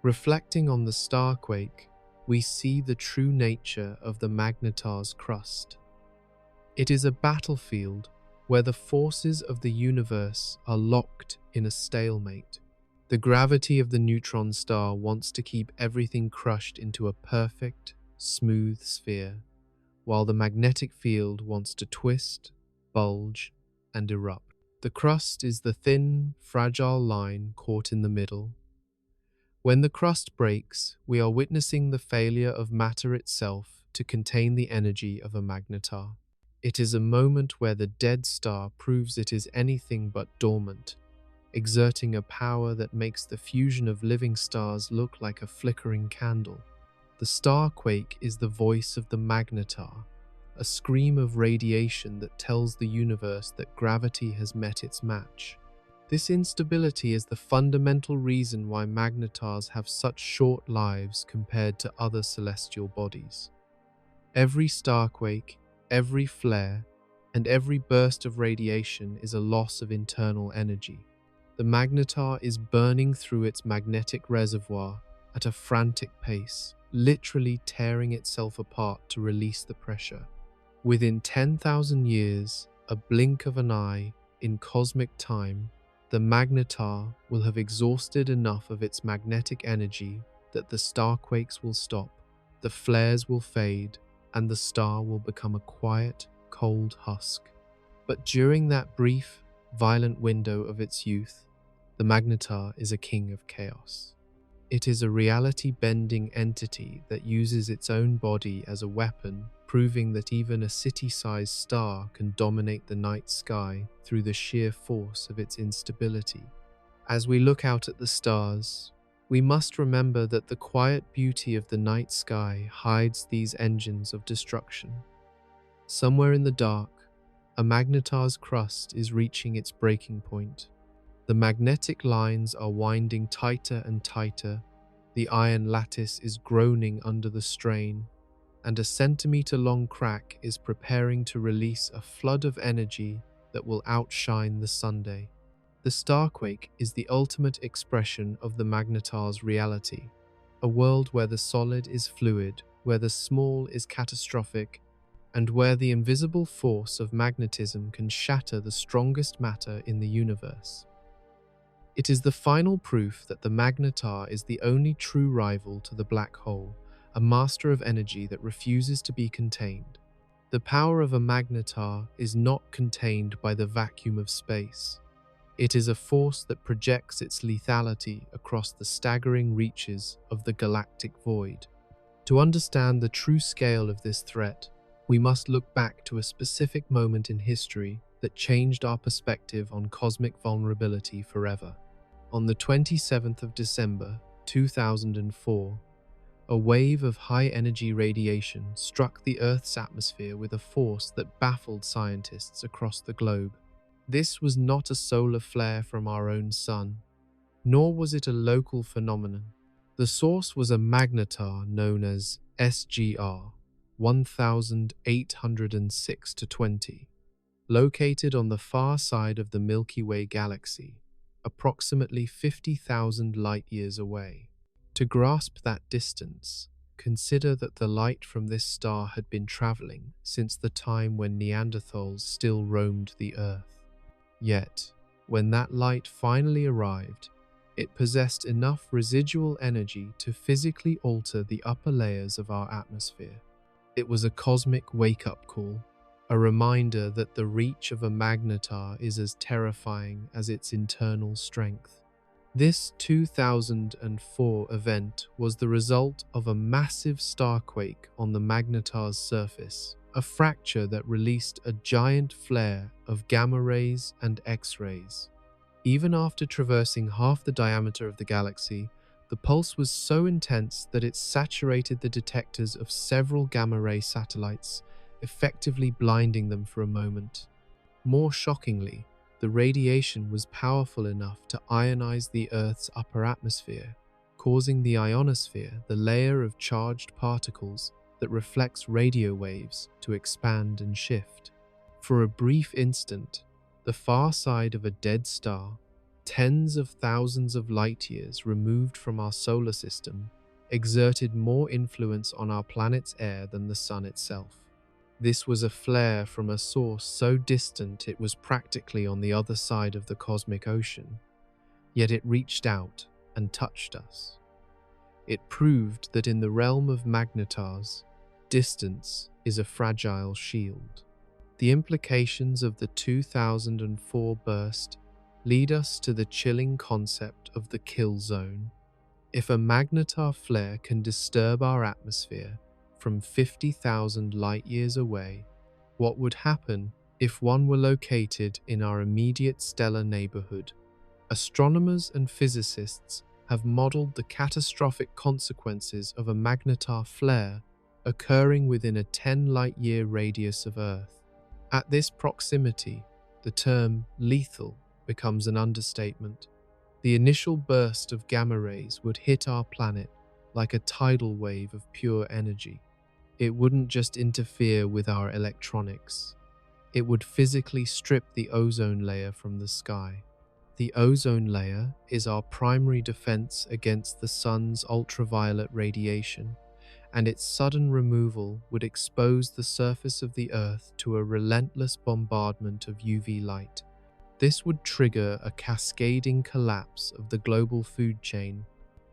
Reflecting on the starquake, we see the true nature of the magnetar's crust. It is a battlefield where the forces of the universe are locked in a stalemate. The gravity of the neutron star wants to keep everything crushed into a perfect, smooth sphere, while the magnetic field wants to twist, bulge, and erupt. The crust is the thin, fragile line caught in the middle. When the crust breaks, we are witnessing the failure of matter itself to contain the energy of a magnetar. It is a moment where the dead star proves it is anything but dormant, exerting a power that makes the fusion of living stars look like a flickering candle. The starquake is the voice of the magnetar, a scream of radiation that tells the universe that gravity has met its match. This instability is the fundamental reason why magnetars have such short lives compared to other celestial bodies. Every starquake, every flare, and every burst of radiation is a loss of internal energy. The magnetar is burning through its magnetic reservoir at a frantic pace, literally tearing itself apart to release the pressure. Within 10,000 years, a blink of an eye, in cosmic time, the magnetar will have exhausted enough of its magnetic energy that the starquakes will stop, the flares will fade, and the star will become a quiet, cold husk. But during that brief, violent window of its youth, the magnetar is a king of chaos. It is a reality-bending entity that uses its own body as a weapon, proving that even a city-sized star can dominate the night sky through the sheer force of its instability. As we look out at the stars, we must remember that the quiet beauty of the night sky hides these engines of destruction. Somewhere in the dark, a magnetar's crust is reaching its breaking point. The magnetic lines are winding tighter and tighter. The iron lattice is groaning under the strain, and a centimeter-long crack is preparing to release a flood of energy that will outshine the Sunday. The Starquake is the ultimate expression of the Magnetar's reality, a world where the solid is fluid, where the small is catastrophic, and where the invisible force of magnetism can shatter the strongest matter in the universe. It is the final proof that the Magnetar is the only true rival to the black hole, a master of energy that refuses to be contained. The power of a Magnetar is not contained by the vacuum of space. It is a force that projects its lethality across the staggering reaches of the galactic void. To understand the true scale of this threat, we must look back to a specific moment in history that changed our perspective on cosmic vulnerability forever. On the 27th of December, 2004, a wave of high-energy radiation struck the Earth's atmosphere with a force that baffled scientists across the globe. This was not a solar flare from our own sun, nor was it a local phenomenon. The source was a magnetar known as SGR 1806-20, located on the far side of the Milky Way galaxy, approximately 50,000 light-years away. To grasp that distance, consider that the light from this star had been traveling since the time when Neanderthals still roamed the Earth. Yet, when that light finally arrived, it possessed enough residual energy to physically alter the upper layers of our atmosphere. It was a cosmic wake-up call, a reminder that the reach of a magnetar is as terrifying as its internal strength. This 2004 event was the result of a massive starquake on the magnetar's surface, a fracture that released a giant flare of gamma rays and X-rays. Even after traversing half the diameter of the galaxy, the pulse was so intense that it saturated the detectors of several gamma-ray satellites, effectively blinding them for a moment. More shockingly, the radiation was powerful enough to ionize the Earth's upper atmosphere, causing the ionosphere, the layer of charged particles that reflects radio waves, to expand and shift. For a brief instant, the far side of a dead star, tens of thousands of light-years removed from our solar system, exerted more influence on our planet's air than the Sun itself. This was a flare from a source so distant it was practically on the other side of the cosmic ocean, yet it reached out and touched us. It proved that in the realm of magnetars, distance is a fragile shield. The implications of the 2004 burst lead us to the chilling concept of the kill zone. If a magnetar flare can disturb our atmosphere from 50,000 light-years away, what would happen if one were located in our immediate stellar neighborhood? Astronomers and physicists have modeled the catastrophic consequences of a magnetar flare occurring within a 10 light-year radius of Earth. At this proximity, the term lethal becomes an understatement. The initial burst of gamma rays would hit our planet like a tidal wave of pure energy. It wouldn't just interfere with our electronics. It would physically strip the ozone layer from the sky. The ozone layer is our primary defense against the sun's ultraviolet radiation, and its sudden removal would expose the surface of the Earth to a relentless bombardment of UV light. This would trigger a cascading collapse of the global food chain,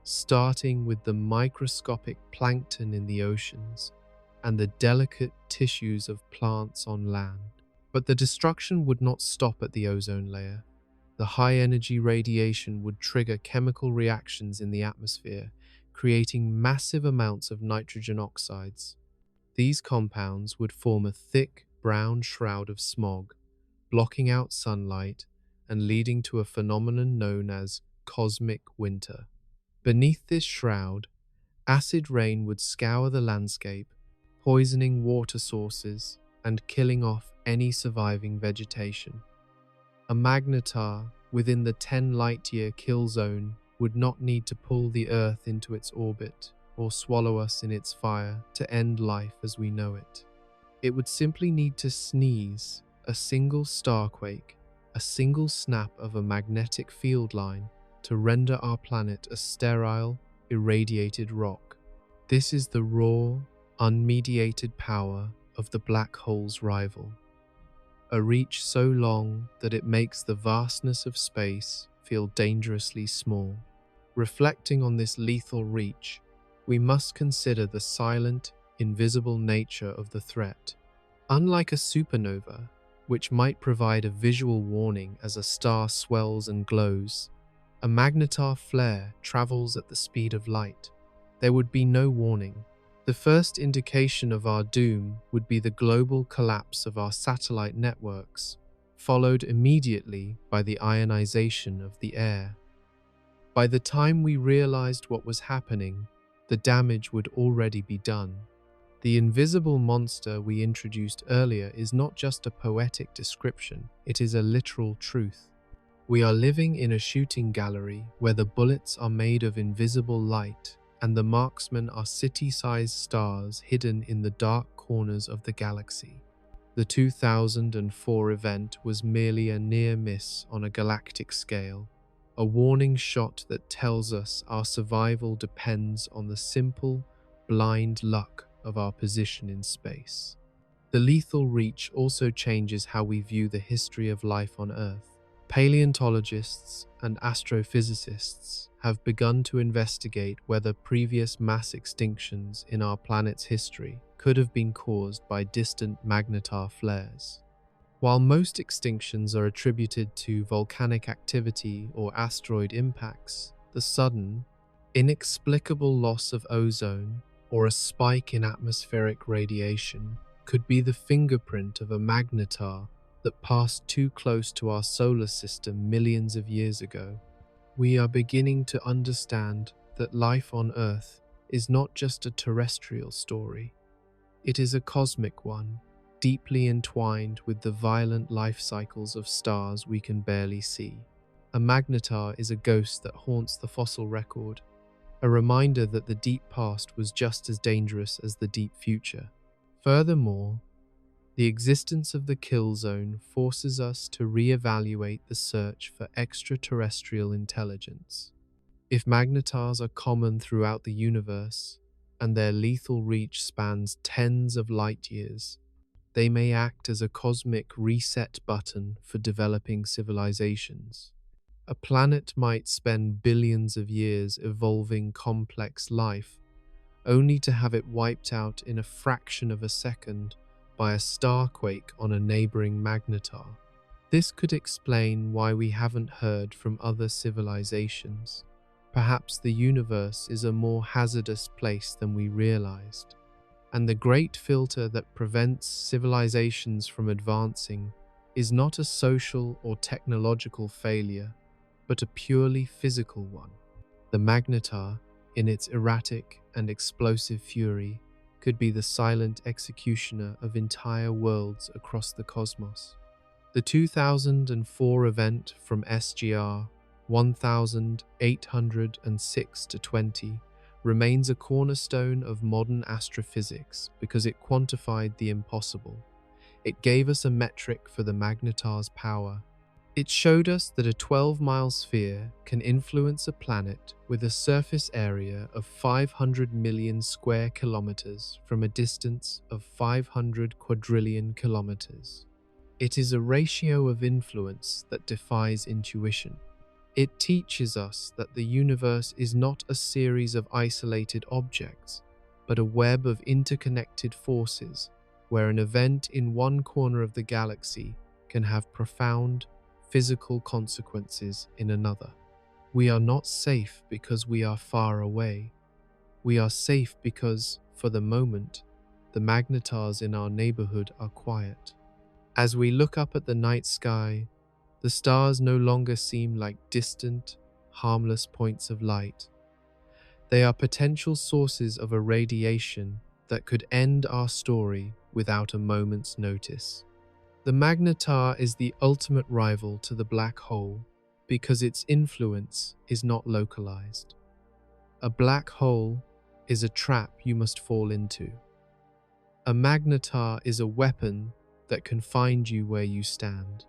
starting with the microscopic plankton in the oceans and the delicate tissues of plants on land. But the destruction would not stop at the ozone layer. The high-energy radiation would trigger chemical reactions in the atmosphere, creating massive amounts of nitrogen oxides. These compounds would form a thick, brown shroud of smog, blocking out sunlight and leading to a phenomenon known as cosmic winter. Beneath this shroud, acid rain would scour the landscape, poisoning water sources and killing off any surviving vegetation. A magnetar within the 10 light-year kill zone would not need to pull the Earth into its orbit. or swallow us in its fire to end life as we know it. It would simply need to sneeze, a single starquake, a single snap of a magnetic field line to render our planet a sterile, irradiated rock. This is the raw, unmediated power of the black hole's rival. A reach so long that it makes the vastness of space feel dangerously small. Reflecting on this lethal reach, we must consider the silent, invisible nature of the threat. Unlike a supernova, which might provide a visual warning as a star swells and glows, a magnetar flare travels at the speed of light. There would be no warning. The first indication of our doom would be the global collapse of our satellite networks, followed immediately by the ionization of the air. By the time we realized what was happening, the damage would already be done. The invisible monster we introduced earlier is not just a poetic description, it is a literal truth. We are living in a shooting gallery where the bullets are made of invisible light and the marksmen are city-sized stars hidden in the dark corners of the galaxy. The 2004 event was merely a near miss on a galactic scale, a warning shot that tells us our survival depends on the simple, blind luck of our position in space. The lethal reach also changes how we view the history of life on Earth. Paleontologists and astrophysicists have begun to investigate whether previous mass extinctions in our planet's history could have been caused by distant magnetar flares. While most extinctions are attributed to volcanic activity or asteroid impacts, the sudden, inexplicable loss of ozone or a spike in atmospheric radiation could be the fingerprint of a magnetar that passed too close to our solar system millions of years ago. We are beginning to understand that life on Earth is not just a terrestrial story. It is a cosmic one, deeply entwined with the violent life cycles of stars we can barely see. A magnetar is a ghost that haunts the fossil record, a reminder that the deep past was just as dangerous as the deep future. Furthermore, the existence of the kill zone forces us to re-evaluate the search for extraterrestrial intelligence. If magnetars are common throughout the universe, and their lethal reach spans tens of light years, they may act as a cosmic reset button for developing civilizations. A planet might spend billions of years evolving complex life, only to have it wiped out in a fraction of a second by a starquake on a neighboring magnetar. This could explain why we haven't heard from other civilizations. Perhaps the universe is a more hazardous place than we realized, and the great filter that prevents civilizations from advancing is not a social or technological failure, but a purely physical one. The magnetar, in its erratic and explosive fury, could be the silent executioner of entire worlds across the cosmos. The 2004 event from SGR 1806-20 remains a cornerstone of modern astrophysics because it quantified the impossible. It gave us a metric for the magnetar's power. It showed us that a 12-mile sphere can influence a planet with a surface area of 500 million square kilometers from a distance of 500 quadrillion kilometers. It is a ratio of influence that defies intuition. It teaches us that the universe is not a series of isolated objects, but a web of interconnected forces where an event in one corner of the galaxy can have profound physical consequences in another. We are not safe because we are far away. We are safe because, for the moment, the magnetars in our neighborhood are quiet. As we look up at the night sky, the stars no longer seem like distant, harmless points of light. They are potential sources of a radiation that could end our story without a moment's notice. The magnetar is the ultimate rival to the black hole because its influence is not localized. A black hole is a trap you must fall into. A magnetar is a weapon that can find you where you stand.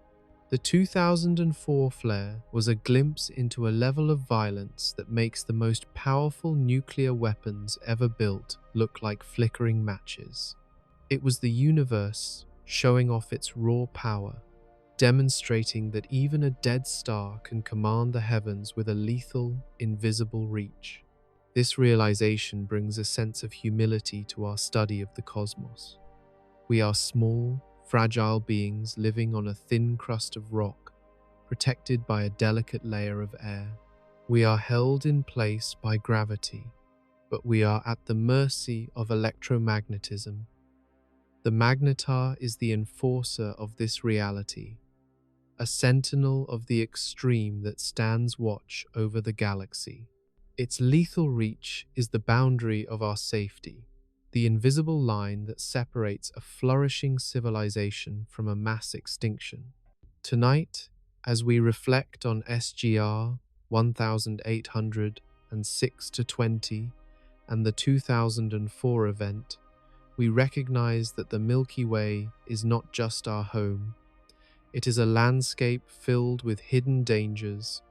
The 2004 flare was a glimpse into a level of violence that makes the most powerful nuclear weapons ever built look like flickering matches. It was the universe showing off its raw power, demonstrating that even a dead star can command the heavens with a lethal, invisible reach. This realization brings a sense of humility to our study of the cosmos. We are small, fragile beings living on a thin crust of rock, protected by a delicate layer of air. We are held in place by gravity, but we are at the mercy of electromagnetism. The magnetar is the enforcer of this reality, a sentinel of the extreme that stands watch over the galaxy. Its lethal reach is the boundary of our safety, the invisible line that separates a flourishing civilization from a mass extinction. Tonight, as we reflect on SGR 1806-20 and the 2004 event, we recognize that the Milky Way is not just our home. It is a landscape filled with hidden dangers,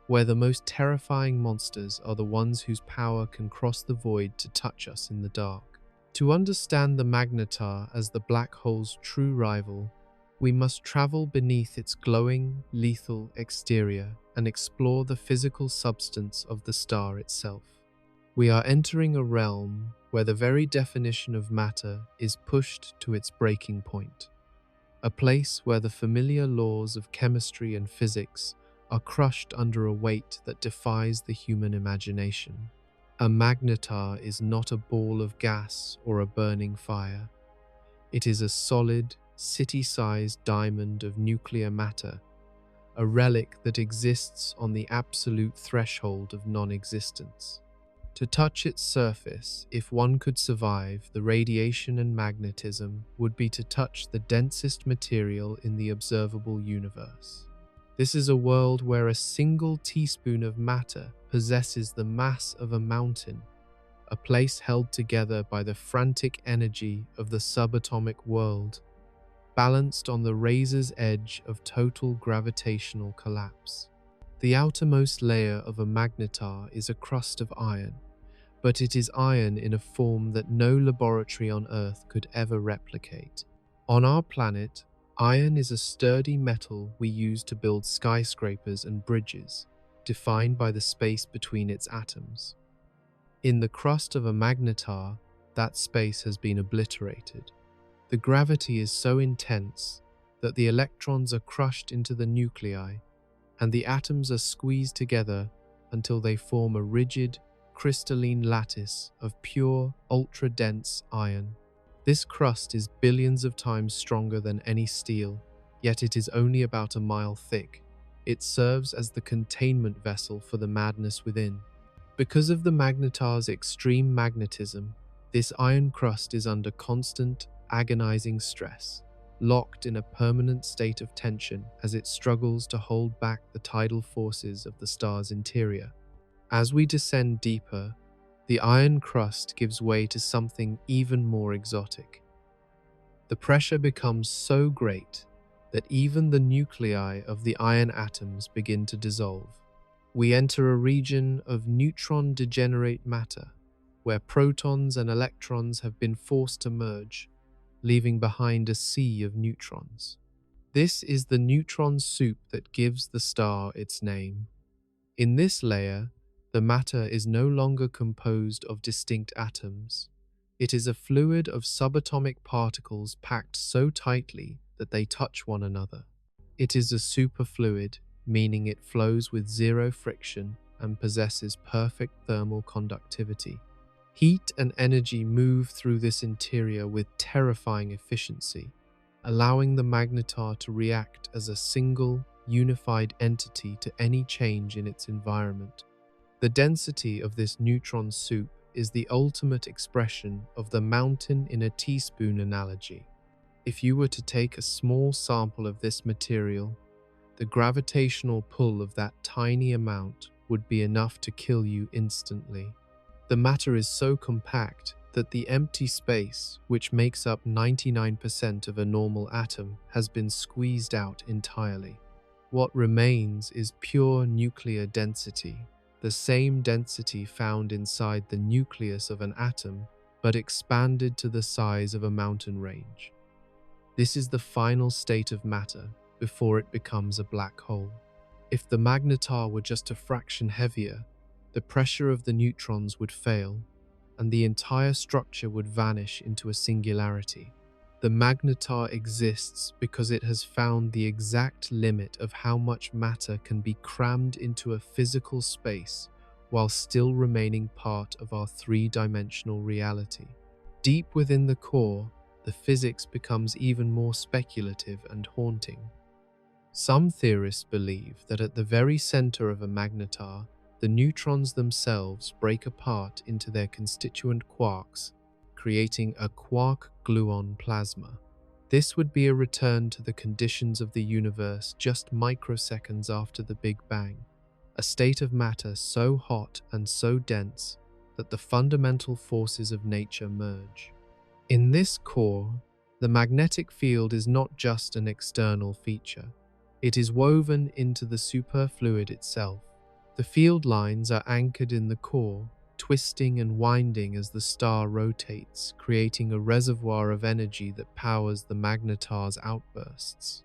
where the most terrifying monsters are the ones whose power can cross the void to touch us in the dark. To understand the magnetar as the black hole's true rival, we must travel beneath its glowing, lethal exterior and explore the physical substance of the star itself. We are entering a realm where the very definition of matter is pushed to its breaking point, a place where the familiar laws of chemistry and physics are crushed under a weight that defies the human imagination. A magnetar is not a ball of gas or a burning fire. It is a solid, city-sized diamond of nuclear matter, a relic that exists on the absolute threshold of non-existence. To touch its surface, if one could survive the radiation and magnetism, would be to touch the densest material in the observable universe. This is a world where a single teaspoon of matter possesses the mass of a mountain, a place held together by the frantic energy of the subatomic world, balanced on the razor's edge of total gravitational collapse. The outermost layer of a magnetar is a crust of iron, but it is iron in a form that no laboratory on Earth could ever replicate. On our planet, iron is a sturdy metal we use to build skyscrapers and bridges, defined by the space between its atoms. In the crust of a magnetar, that space has been obliterated. The gravity is so intense that the electrons are crushed into the nuclei, and the atoms are squeezed together until they form a rigid, crystalline lattice of pure, ultra-dense iron. This crust is billions of times stronger than any steel, yet it is only about a mile thick. It serves as the containment vessel for the madness within. Because of the magnetar's extreme magnetism, this iron crust is under constant, agonizing stress, locked in a permanent state of tension as it struggles to hold back the tidal forces of the star's interior. As we descend deeper, the iron crust gives way to something even more exotic. The pressure becomes so great that even the nuclei of the iron atoms begin to dissolve. We enter a region of neutron degenerate matter, where protons and electrons have been forced to merge, leaving behind a sea of neutrons. This is the neutron soup that gives the star its name. In this layer, the matter is no longer composed of distinct atoms. It is a fluid of subatomic particles packed so tightly that they touch one another. It is a superfluid, meaning it flows with zero friction and possesses perfect thermal conductivity. Heat and energy move through this interior with terrifying efficiency, allowing the magnetar to react as a single, unified entity to any change in its environment. The density of this neutron soup is the ultimate expression of the mountain in a teaspoon analogy. If you were to take a small sample of this material, the gravitational pull of that tiny amount would be enough to kill you instantly. The matter is so compact that the empty space, which makes up 99% of a normal atom, has been squeezed out entirely. What remains is pure nuclear density, the same density found inside the nucleus of an atom, but expanded to the size of a mountain range. This is the final state of matter before it becomes a black hole. If the magnetar were just a fraction heavier, the pressure of the neutrons would fail, and the entire structure would vanish into a singularity. The magnetar exists because it has found the exact limit of how much matter can be crammed into a physical space while still remaining part of our three-dimensional reality. Deep within the core, the physics becomes even more speculative and haunting. Some theorists believe that at the very center of a magnetar, the neutrons themselves break apart into their constituent quarks, creating a quark-gluon plasma. This would be a return to the conditions of the universe just microseconds after the Big Bang, a state of matter so hot and so dense that the fundamental forces of nature merge. In this core, the magnetic field is not just an external feature. It is woven into the superfluid itself. The field lines are anchored in the core, twisting and winding as the star rotates, creating a reservoir of energy that powers the magnetar's outbursts.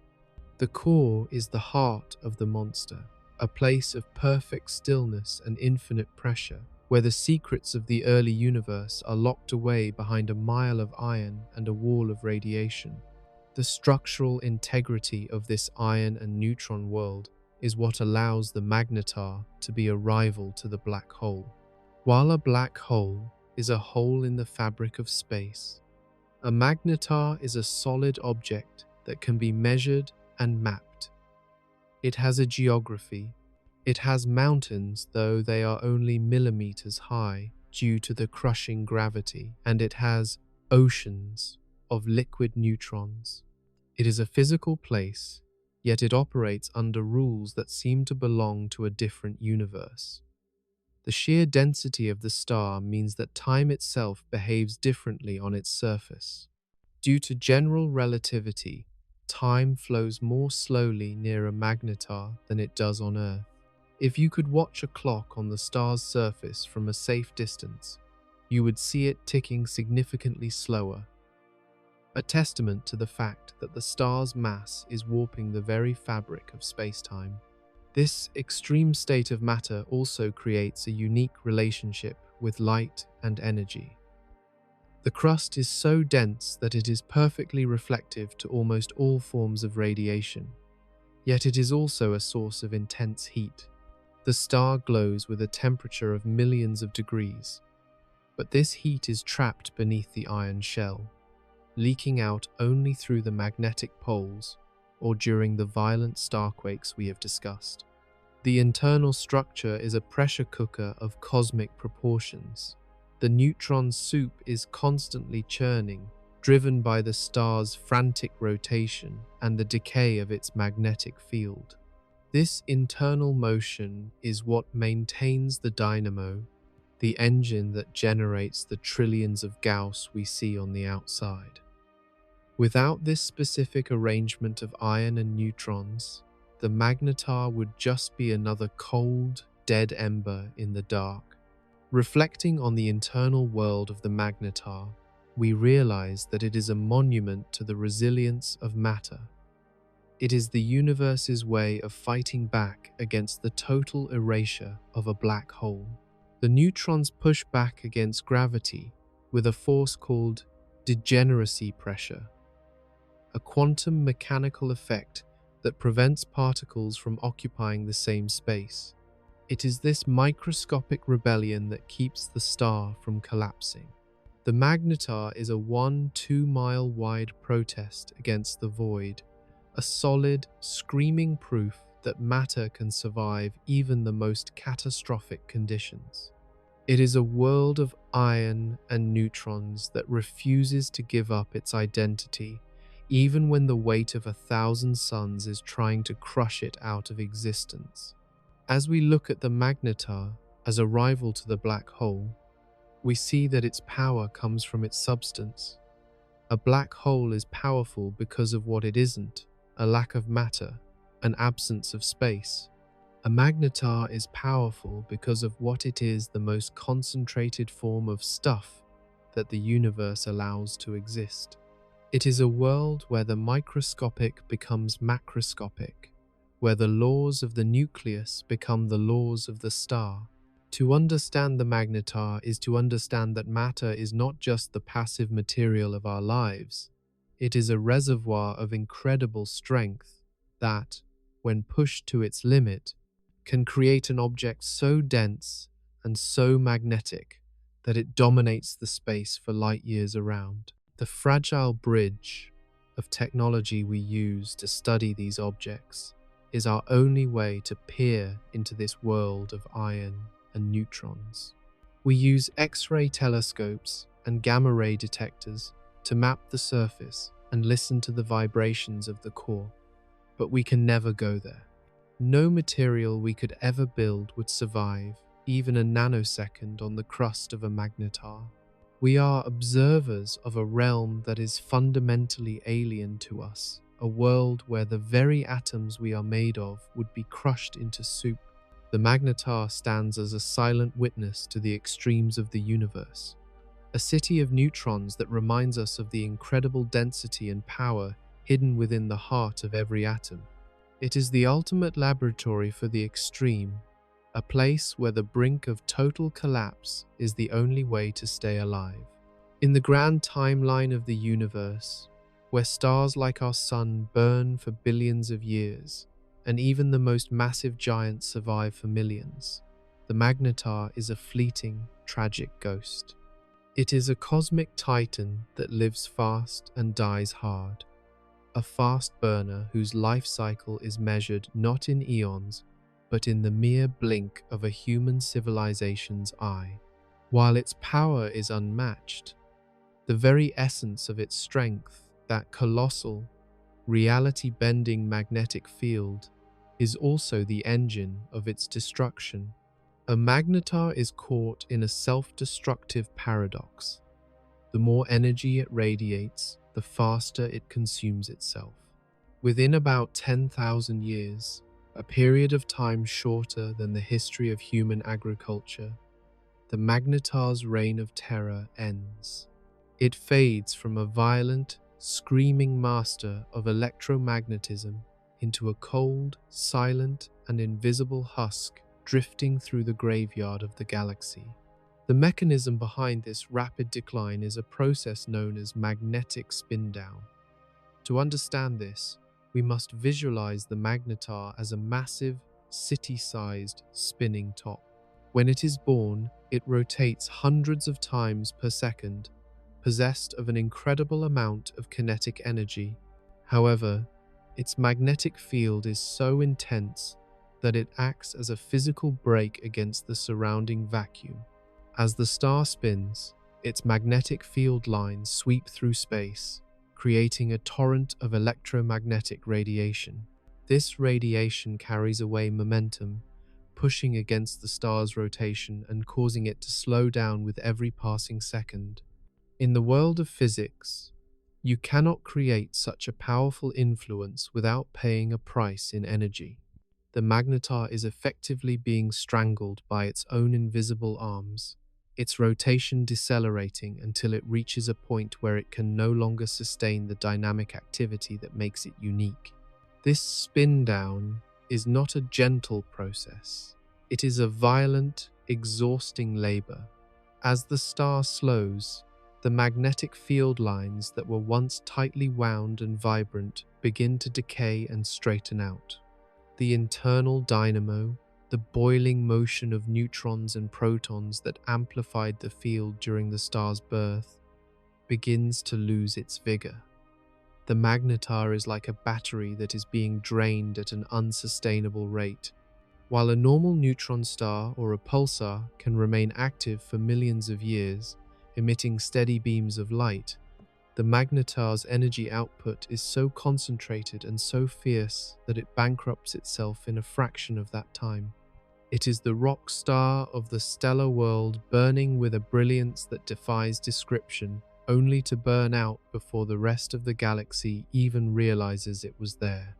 The core is the heart of the monster, a place of perfect stillness and infinite pressure, where the secrets of the early universe are locked away behind a mile of iron and a wall of radiation. The structural integrity of this iron and neutron world is what allows the magnetar to be a rival to the black hole. While a black hole is a hole in the fabric of space, a magnetar is a solid object that can be measured and mapped. It has a geography. It has mountains, though they are only millimeters high due to the crushing gravity, and it has oceans of liquid neutrons. It is a physical place, yet it operates under rules that seem to belong to a different universe. The sheer density of the star means that time itself behaves differently on its surface. Due to general relativity, time flows more slowly near a magnetar than it does on Earth. If you could watch a clock on the star's surface from a safe distance, you would see it ticking significantly slower, a testament to the fact that the star's mass is warping the very fabric of space-time. This extreme state of matter also creates a unique relationship with light and energy. The crust is so dense that it is perfectly reflective to almost all forms of radiation, yet it is also a source of intense heat. The star glows with a temperature of millions of degrees, but this heat is trapped beneath the iron shell, leaking out only through the magnetic poles or during the violent starquakes we have discussed. The internal structure is a pressure cooker of cosmic proportions. The neutron soup is constantly churning, driven by the star's frantic rotation and the decay of its magnetic field. This internal motion is what maintains the dynamo, the engine that generates the trillions of Gauss we see on the outside. Without this specific arrangement of iron and neutrons, the magnetar would just be another cold, dead ember in the dark. Reflecting on the internal world of the magnetar, we realize that it is a monument to the resilience of matter. It is the universe's way of fighting back against the total erasure of a black hole. The neutrons push back against gravity with a force called degeneracy pressure, a quantum mechanical effect that prevents particles from occupying the same space. It is this microscopic rebellion that keeps the star from collapsing. The magnetar is a 1-2 mile wide protest against the void, a solid, screaming proof that matter can survive even the most catastrophic conditions. It is a world of iron and neutrons that refuses to give up its identity, even when the weight of 1,000 suns is trying to crush it out of existence. As we look at the magnetar as a rival to the black hole, we see that its power comes from its substance. A black hole is powerful because of what it isn't: a lack of matter, an absence of space. A magnetar is powerful because of what it is: the most concentrated form of stuff that the universe allows to exist. It is a world where the microscopic becomes macroscopic, where the laws of the nucleus become the laws of the star. To understand the magnetar is to understand that matter is not just the passive material of our lives. It is a reservoir of incredible strength that, when pushed to its limit, can create an object so dense and so magnetic that it dominates the space for light years around. The fragile bridge of technology we use to study these objects is our only way to peer into this world of iron and neutrons. We use X-ray telescopes and gamma-ray detectors to map the surface and listen to the vibrations of the core, but we can never go there. No material we could ever build would survive even a nanosecond on the crust of a magnetar. We are observers of a realm that is fundamentally alien to us, a world where the very atoms we are made of would be crushed into soup. The magnetar stands as a silent witness to the extremes of the universe, a city of neutrons that reminds us of the incredible density and power hidden within the heart of every atom. It is the ultimate laboratory for the extreme, a place where the brink of total collapse is the only way to stay alive. In the grand timeline of the universe, where stars like our sun burn for billions of years, and even the most massive giants survive for millions, the magnetar is a fleeting, tragic ghost. It is a cosmic titan that lives fast and dies hard, a fast burner whose life cycle is measured not in eons, but in the mere blink of a human civilization's eye. While its power is unmatched, the very essence of its strength, that colossal, reality-bending magnetic field, is also the engine of its destruction. A magnetar is caught in a self-destructive paradox. The more energy it radiates, the faster it consumes itself. Within about 10,000 years, a period of time shorter than the history of human agriculture, the magnetar's reign of terror ends. It fades from a violent, screaming master of electromagnetism into a cold, silent, and invisible husk drifting through the graveyard of the galaxy. The mechanism behind this rapid decline is a process known as magnetic spin-down. To understand this, we must visualize the magnetar as a massive, city-sized spinning top. When it is born, it rotates hundreds of times per second, possessed of an incredible amount of kinetic energy. However, its magnetic field is so intense that it acts as a physical brake against the surrounding vacuum. As the star spins, its magnetic field lines sweep through space, creating a torrent of electromagnetic radiation. This radiation carries away momentum, pushing against the star's rotation and causing it to slow down with every passing second. In the world of physics, you cannot create such a powerful influence without paying a price in energy. The magnetar is effectively being strangled by its own invisible arms, its rotation decelerating until it reaches a point where it can no longer sustain the dynamic activity that makes it unique. This spin down is not a gentle process. It is a violent, exhausting labor. As the star slows, the magnetic field lines that were once tightly wound and vibrant begin to decay and straighten out. The internal dynamo, the boiling motion of neutrons and protons that amplified the field during the star's birth, begins to lose its vigor. The magnetar is like a battery that is being drained at an unsustainable rate. While a normal neutron star or a pulsar can remain active for millions of years, emitting steady beams of light, the magnetar's energy output is so concentrated and so fierce that it bankrupts itself in a fraction of that time. It is the rock star of the stellar world, burning with a brilliance that defies description, only to burn out before the rest of the galaxy even realizes it was there.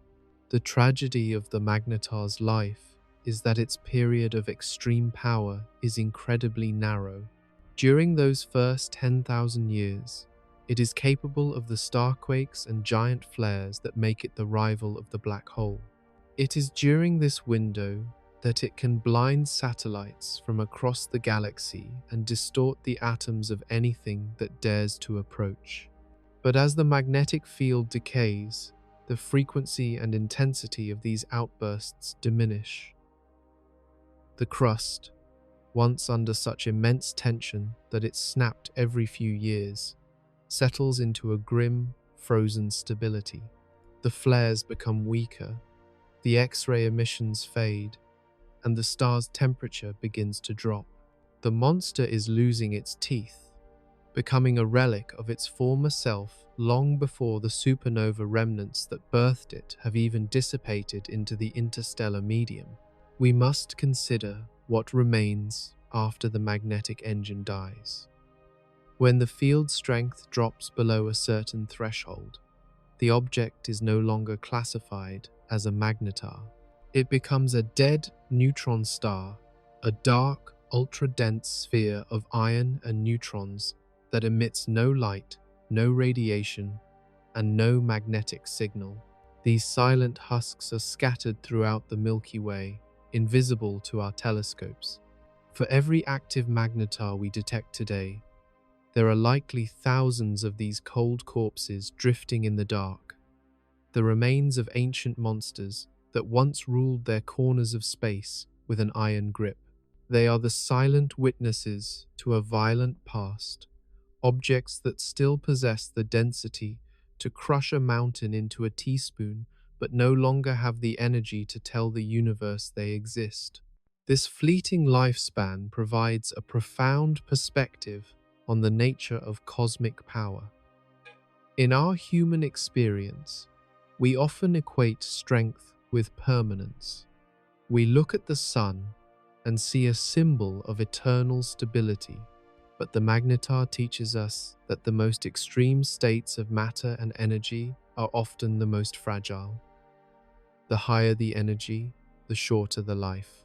The tragedy of the Magnetar's life is that its period of extreme power is incredibly narrow. During those first 10,000 years, it is capable of the starquakes and giant flares that make it the rival of the black hole. It is during this window that it can blind satellites from across the galaxy and distort the atoms of anything that dares to approach. But as the magnetic field decays, the frequency and intensity of these outbursts diminish. The crust, once under such immense tension that it snapped every few years, settles into a grim, frozen stability. The flares become weaker, the X-ray emissions fade, and the star's temperature begins to drop. The monster is losing its teeth, becoming a relic of its former self long before the supernova remnants that birthed it have even dissipated into the interstellar medium. We must consider what remains after the magnetic engine dies. When the field strength drops below a certain threshold, the object is no longer classified as a magnetar. It becomes a dead neutron star, a dark, ultra-dense sphere of iron and neutrons that emits no light, no radiation, and no magnetic signal. These silent husks are scattered throughout the Milky Way, invisible to our telescopes. For every active magnetar we detect today, there are likely thousands of these cold corpses drifting in the dark, the remains of ancient monsters that once ruled their corners of space with an iron grip. They are the silent witnesses to a violent past, objects that still possess the density to crush a mountain into a teaspoon, but no longer have the energy to tell the universe they exist. This fleeting lifespan provides a profound perspective on the nature of cosmic power. In our human experience, we often equate strength with permanence. We look at the sun and see a symbol of eternal stability, but the Magnetar teaches us that the most extreme states of matter and energy are often the most fragile. The higher the energy, the shorter the life.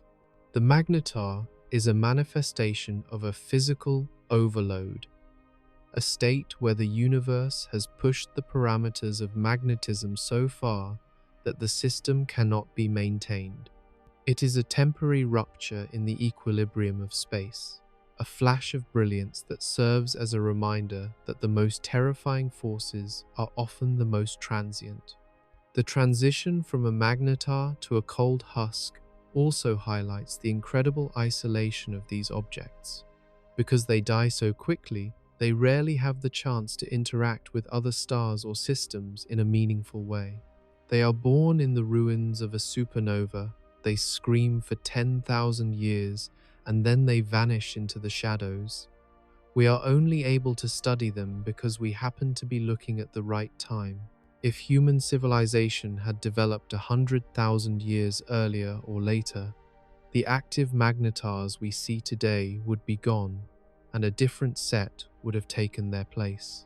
The Magnetar is a manifestation of a physical overload, a state where the universe has pushed the parameters of magnetism so far that the system cannot be maintained. It is a temporary rupture in the equilibrium of space, a flash of brilliance that serves as a reminder that the most terrifying forces are often the most transient. The transition from a magnetar to a cold husk also highlights the incredible isolation of these objects. Because they die so quickly, they rarely have the chance to interact with other stars or systems in a meaningful way. They are born in the ruins of a supernova, they scream for 10,000 years, and then they vanish into the shadows. We are only able to study them because we happen to be looking at the right time. If human civilization had developed 100,000 years earlier or later, the active magnetars we see today would be gone, and a different set would have taken their place.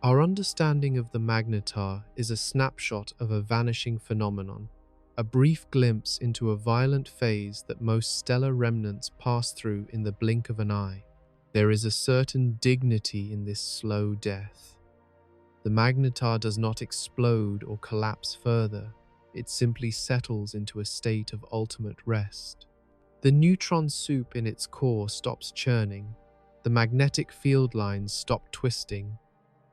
Our understanding of the magnetar is a snapshot of a vanishing phenomenon, a brief glimpse into a violent phase that most stellar remnants pass through in the blink of an eye. There is a certain dignity in this slow death. The magnetar does not explode or collapse further, it simply settles into a state of ultimate rest. The neutron soup in its core stops churning, the magnetic field lines stop twisting,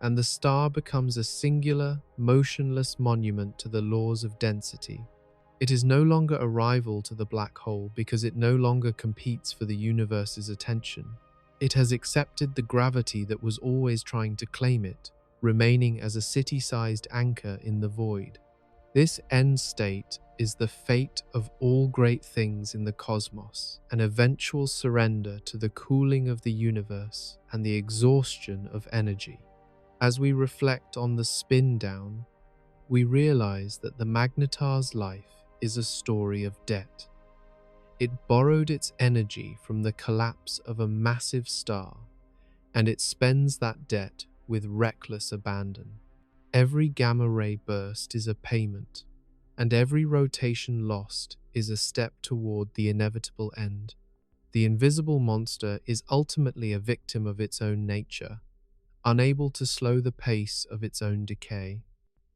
and the star becomes a singular, motionless monument to the laws of density. It is no longer a rival to the black hole because it no longer competes for the universe's attention. It has accepted the gravity that was always trying to claim it, remaining as a city-sized anchor in the void. This end state is the fate of all great things in the cosmos, an eventual surrender to the cooling of the universe and the exhaustion of energy. As we reflect on the spin down, we realize that the magnetar's life is a story of debt. It borrowed its energy from the collapse of a massive star, and it spends that debt with reckless abandon. Every gamma-ray burst is a payment, and every rotation lost is a step toward the inevitable end. The invisible monster is ultimately a victim of its own nature, unable to slow the pace of its own decay.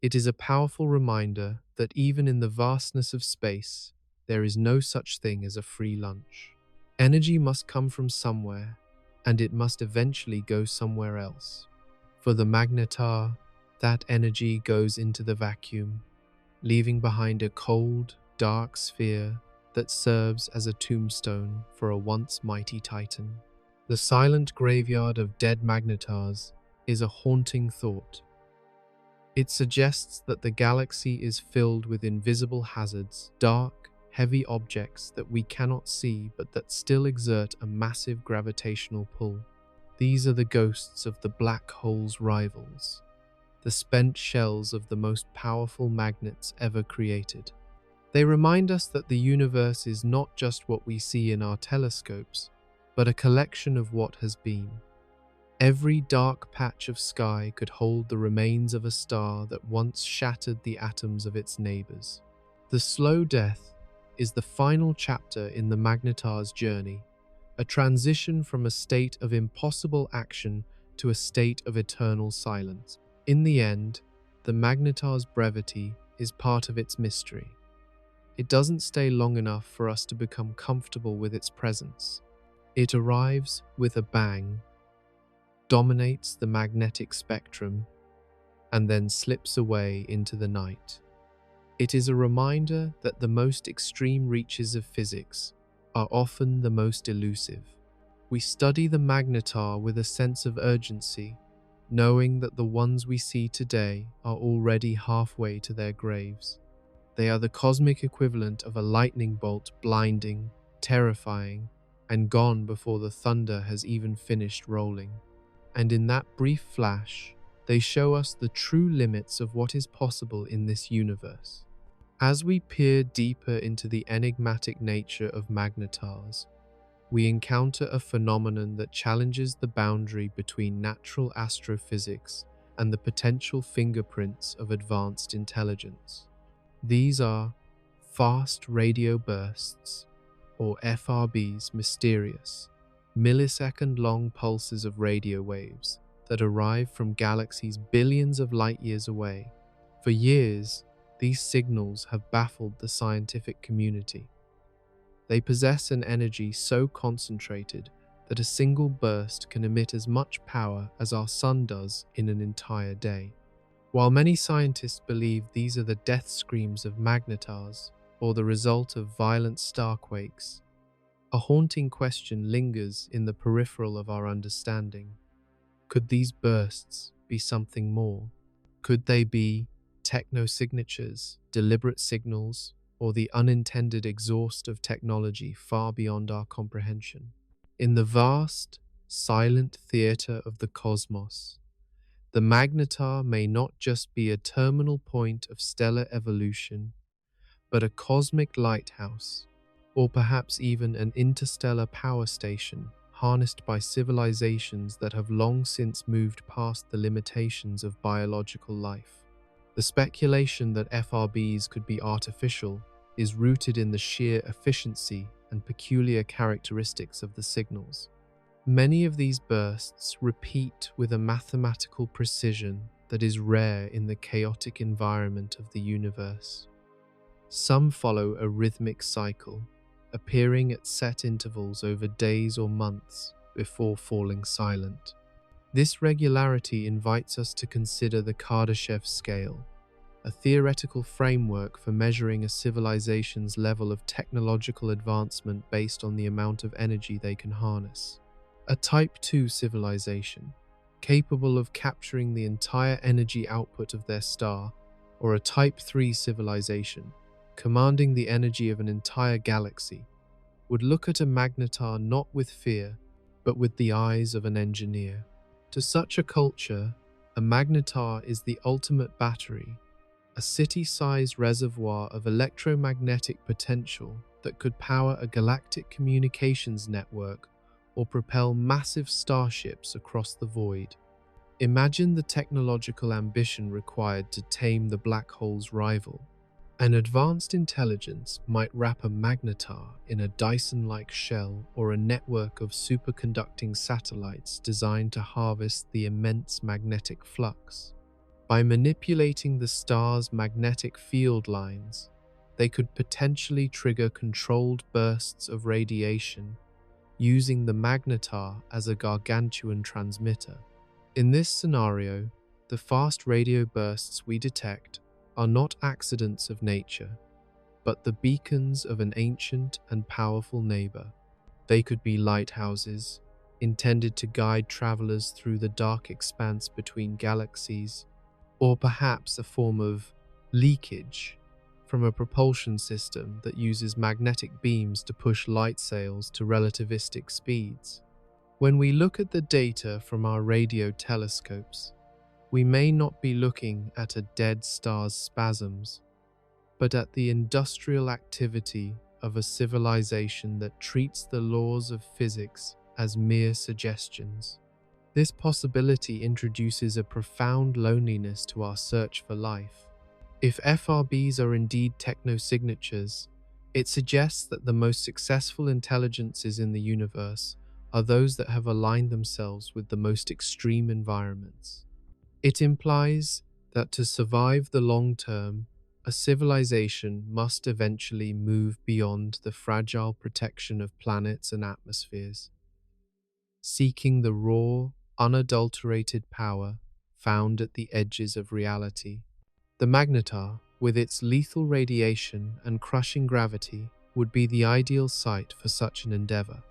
It is a powerful reminder that even in the vastness of space, there is no such thing as a free lunch. Energy must come from somewhere, and it must eventually go somewhere else. For the Magnetar, that energy goes into the vacuum, leaving behind a cold, dark sphere that serves as a tombstone for a once mighty titan. The silent graveyard of dead Magnetars is a haunting thought. It suggests that the galaxy is filled with invisible hazards, dark, heavy objects that we cannot see but that still exert a massive gravitational pull. These are the ghosts of the black hole's rivals, the spent shells of the most powerful magnets ever created. They remind us that the universe is not just what we see in our telescopes, but a collection of what has been. Every dark patch of sky could hold the remains of a star that once shattered the atoms of its neighbors. The slow death is the final chapter in the Magnetar's journey, a transition from a state of impossible action to a state of eternal silence. In the end, the Magnetar's brevity is part of its mystery. It doesn't stay long enough for us to become comfortable with its presence. It arrives with a bang, dominates the magnetic spectrum, and then slips away into the night. It is a reminder that the most extreme reaches of physics are often the most elusive. We study the Magnetar with a sense of urgency, knowing that the ones we see today are already halfway to their graves. They are the cosmic equivalent of a lightning bolt, blinding, terrifying, and gone before the thunder has even finished rolling. And in that brief flash, they show us the true limits of what is possible in this universe. As we peer deeper into the enigmatic nature of Magnetars, we encounter a phenomenon that challenges the boundary between natural astrophysics and the potential fingerprints of advanced intelligence. These are fast radio bursts, or FRBs, mysterious, millisecond-long pulses of radio waves that arrive from galaxies billions of light-years away. For years, these signals have baffled the scientific community. They possess an energy so concentrated that a single burst can emit as much power as our sun does in an entire day. While many scientists believe these are the death screams of Magnetars or the result of violent starquakes, a haunting question lingers in the peripheral of our understanding. Could these bursts be something more? Could they be techno-signatures, deliberate signals, or the unintended exhaust of technology far beyond our comprehension? In the vast, silent theater of the cosmos, the Magnetar may not just be a terminal point of stellar evolution, but a cosmic lighthouse, or perhaps even an interstellar power station harnessed by civilizations that have long since moved past the limitations of biological life. The speculation that FRBs could be artificial is rooted in the sheer efficiency and peculiar characteristics of the signals. Many of these bursts repeat with a mathematical precision that is rare in the chaotic environment of the universe. Some follow a rhythmic cycle, appearing at set intervals over days or months before falling silent. This regularity invites us to consider the Kardashev scale, a theoretical framework for measuring a civilization's level of technological advancement based on the amount of energy they can harness. A Type 2 civilization, capable of capturing the entire energy output of their star, or a Type 3 civilization, commanding the energy of an entire galaxy, would look at a Magnetar not with fear, but with the eyes of an engineer. To such a culture, a Magnetar is the ultimate battery, a city-sized reservoir of electromagnetic potential that could power a galactic communications network or propel massive starships across the void. Imagine the technological ambition required to tame the black hole's rival. An advanced intelligence might wrap a Magnetar in a Dyson-like shell or a network of superconducting satellites designed to harvest the immense magnetic flux. By manipulating the star's magnetic field lines, they could potentially trigger controlled bursts of radiation, using the Magnetar as a gargantuan transmitter. In this scenario, the fast radio bursts we detect are not accidents of nature, but the beacons of an ancient and powerful neighbor. They could be lighthouses, intended to guide travelers through the dark expanse between galaxies, or perhaps a form of leakage from a propulsion system that uses magnetic beams to push light sails to relativistic speeds. When we look at the data from our radio telescopes, we may not be looking at a dead star's spasms, but at the industrial activity of a civilization that treats the laws of physics as mere suggestions. This possibility introduces a profound loneliness to our search for life. If FRBs are indeed technosignatures, it suggests that the most successful intelligences in the universe are those that have aligned themselves with the most extreme environments. It implies that to survive the long term, a civilization must eventually move beyond the fragile protection of planets and atmospheres, seeking the raw, unadulterated power found at the edges of reality. The Magnetar, with its lethal radiation and crushing gravity, would be the ideal site for such an endeavor.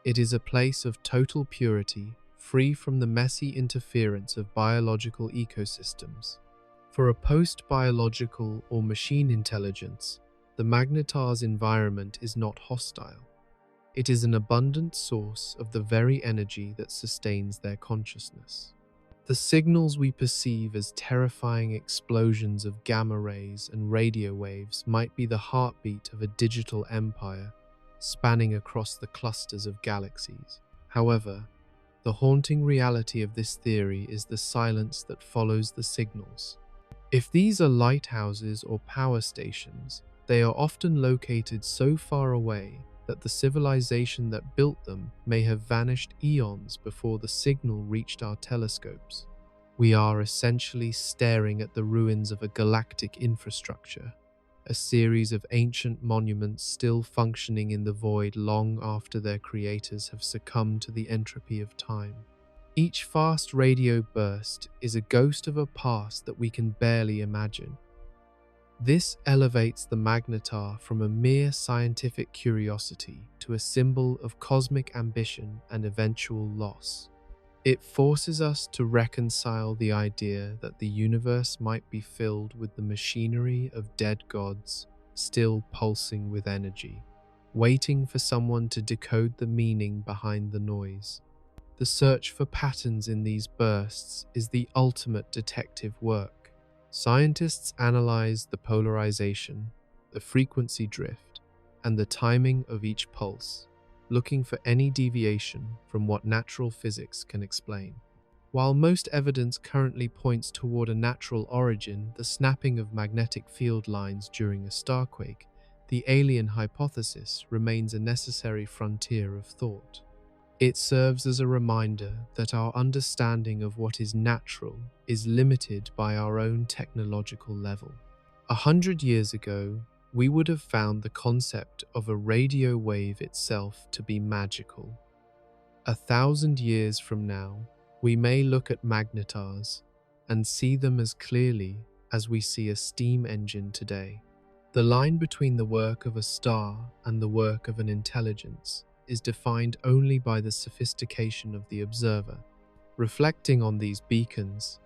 It is a place of total purity, free from the messy interference of biological ecosystems. For a post-biological or machine intelligence, the Magnetar's environment is not hostile. It is an abundant source of the very energy that sustains their consciousness. The signals we perceive as terrifying explosions of gamma rays and radio waves might be the heartbeat of a digital empire spanning across the clusters of galaxies. However, the haunting reality of this theory is the silence that follows the signals. If these are lighthouses or power stations, they are often located so far away that the civilization that built them may have vanished eons before the signal reached our telescopes. We are essentially staring at the ruins of a galactic infrastructure, a series of ancient monuments still functioning in the void long after their creators have succumbed to the entropy of time. Each fast radio burst is a ghost of a past that we can barely imagine. This elevates the Magnetar from a mere scientific curiosity to a symbol of cosmic ambition and eventual loss. It forces us to reconcile the idea that the universe might be filled with the machinery of dead gods still pulsing with energy, waiting for someone to decode the meaning behind the noise. The search for patterns in these bursts is the ultimate detective work. Scientists analyze the polarization, the frequency drift, and the timing of each pulse, looking for any deviation from what natural physics can explain. While most evidence currently points toward a natural origin, the snapping of magnetic field lines during a starquake, the alien hypothesis remains a necessary frontier of thought. It serves as a reminder that our understanding of what is natural is limited by our own technological level. 100 years ago, we would have found the concept of a radio wave itself to be magical. 1,000 years from now, we may look at magnetars and see them as clearly as we see a steam engine today. The line between the work of a star and the work of an intelligence is defined only by the sophistication of the observer. Reflecting on these beacons,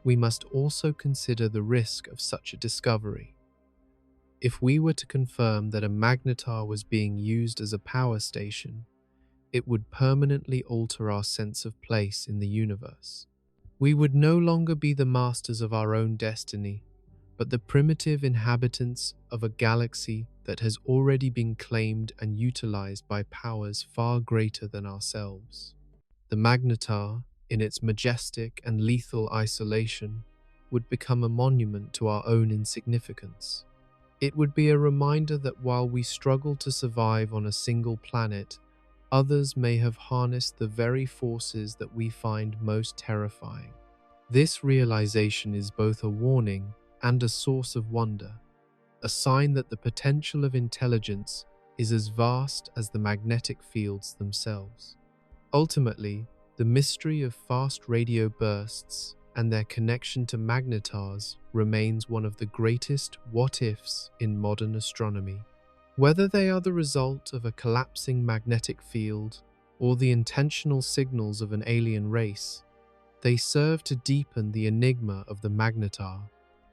we must also consider the risk of such a discovery. If we were to confirm that a magnetar was being used as a power station, it would permanently alter our sense of place in the universe. We would no longer be the masters of our own destiny, but the primitive inhabitants of a galaxy that has already been claimed and utilized by powers far greater than ourselves. The Magnetar, in its majestic and lethal isolation, would become a monument to our own insignificance. It would be a reminder that while we struggle to survive on a single planet, others may have harnessed the very forces that we find most terrifying. This realization is both a warning and a source of wonder, a sign that the potential of intelligence is as vast as the magnetic fields themselves. Ultimately, the mystery of fast radio bursts and their connection to magnetars remains one of the greatest what-ifs in modern astronomy. Whether they are the result of a collapsing magnetic field or the intentional signals of an alien race, they serve to deepen the enigma of the Magnetar.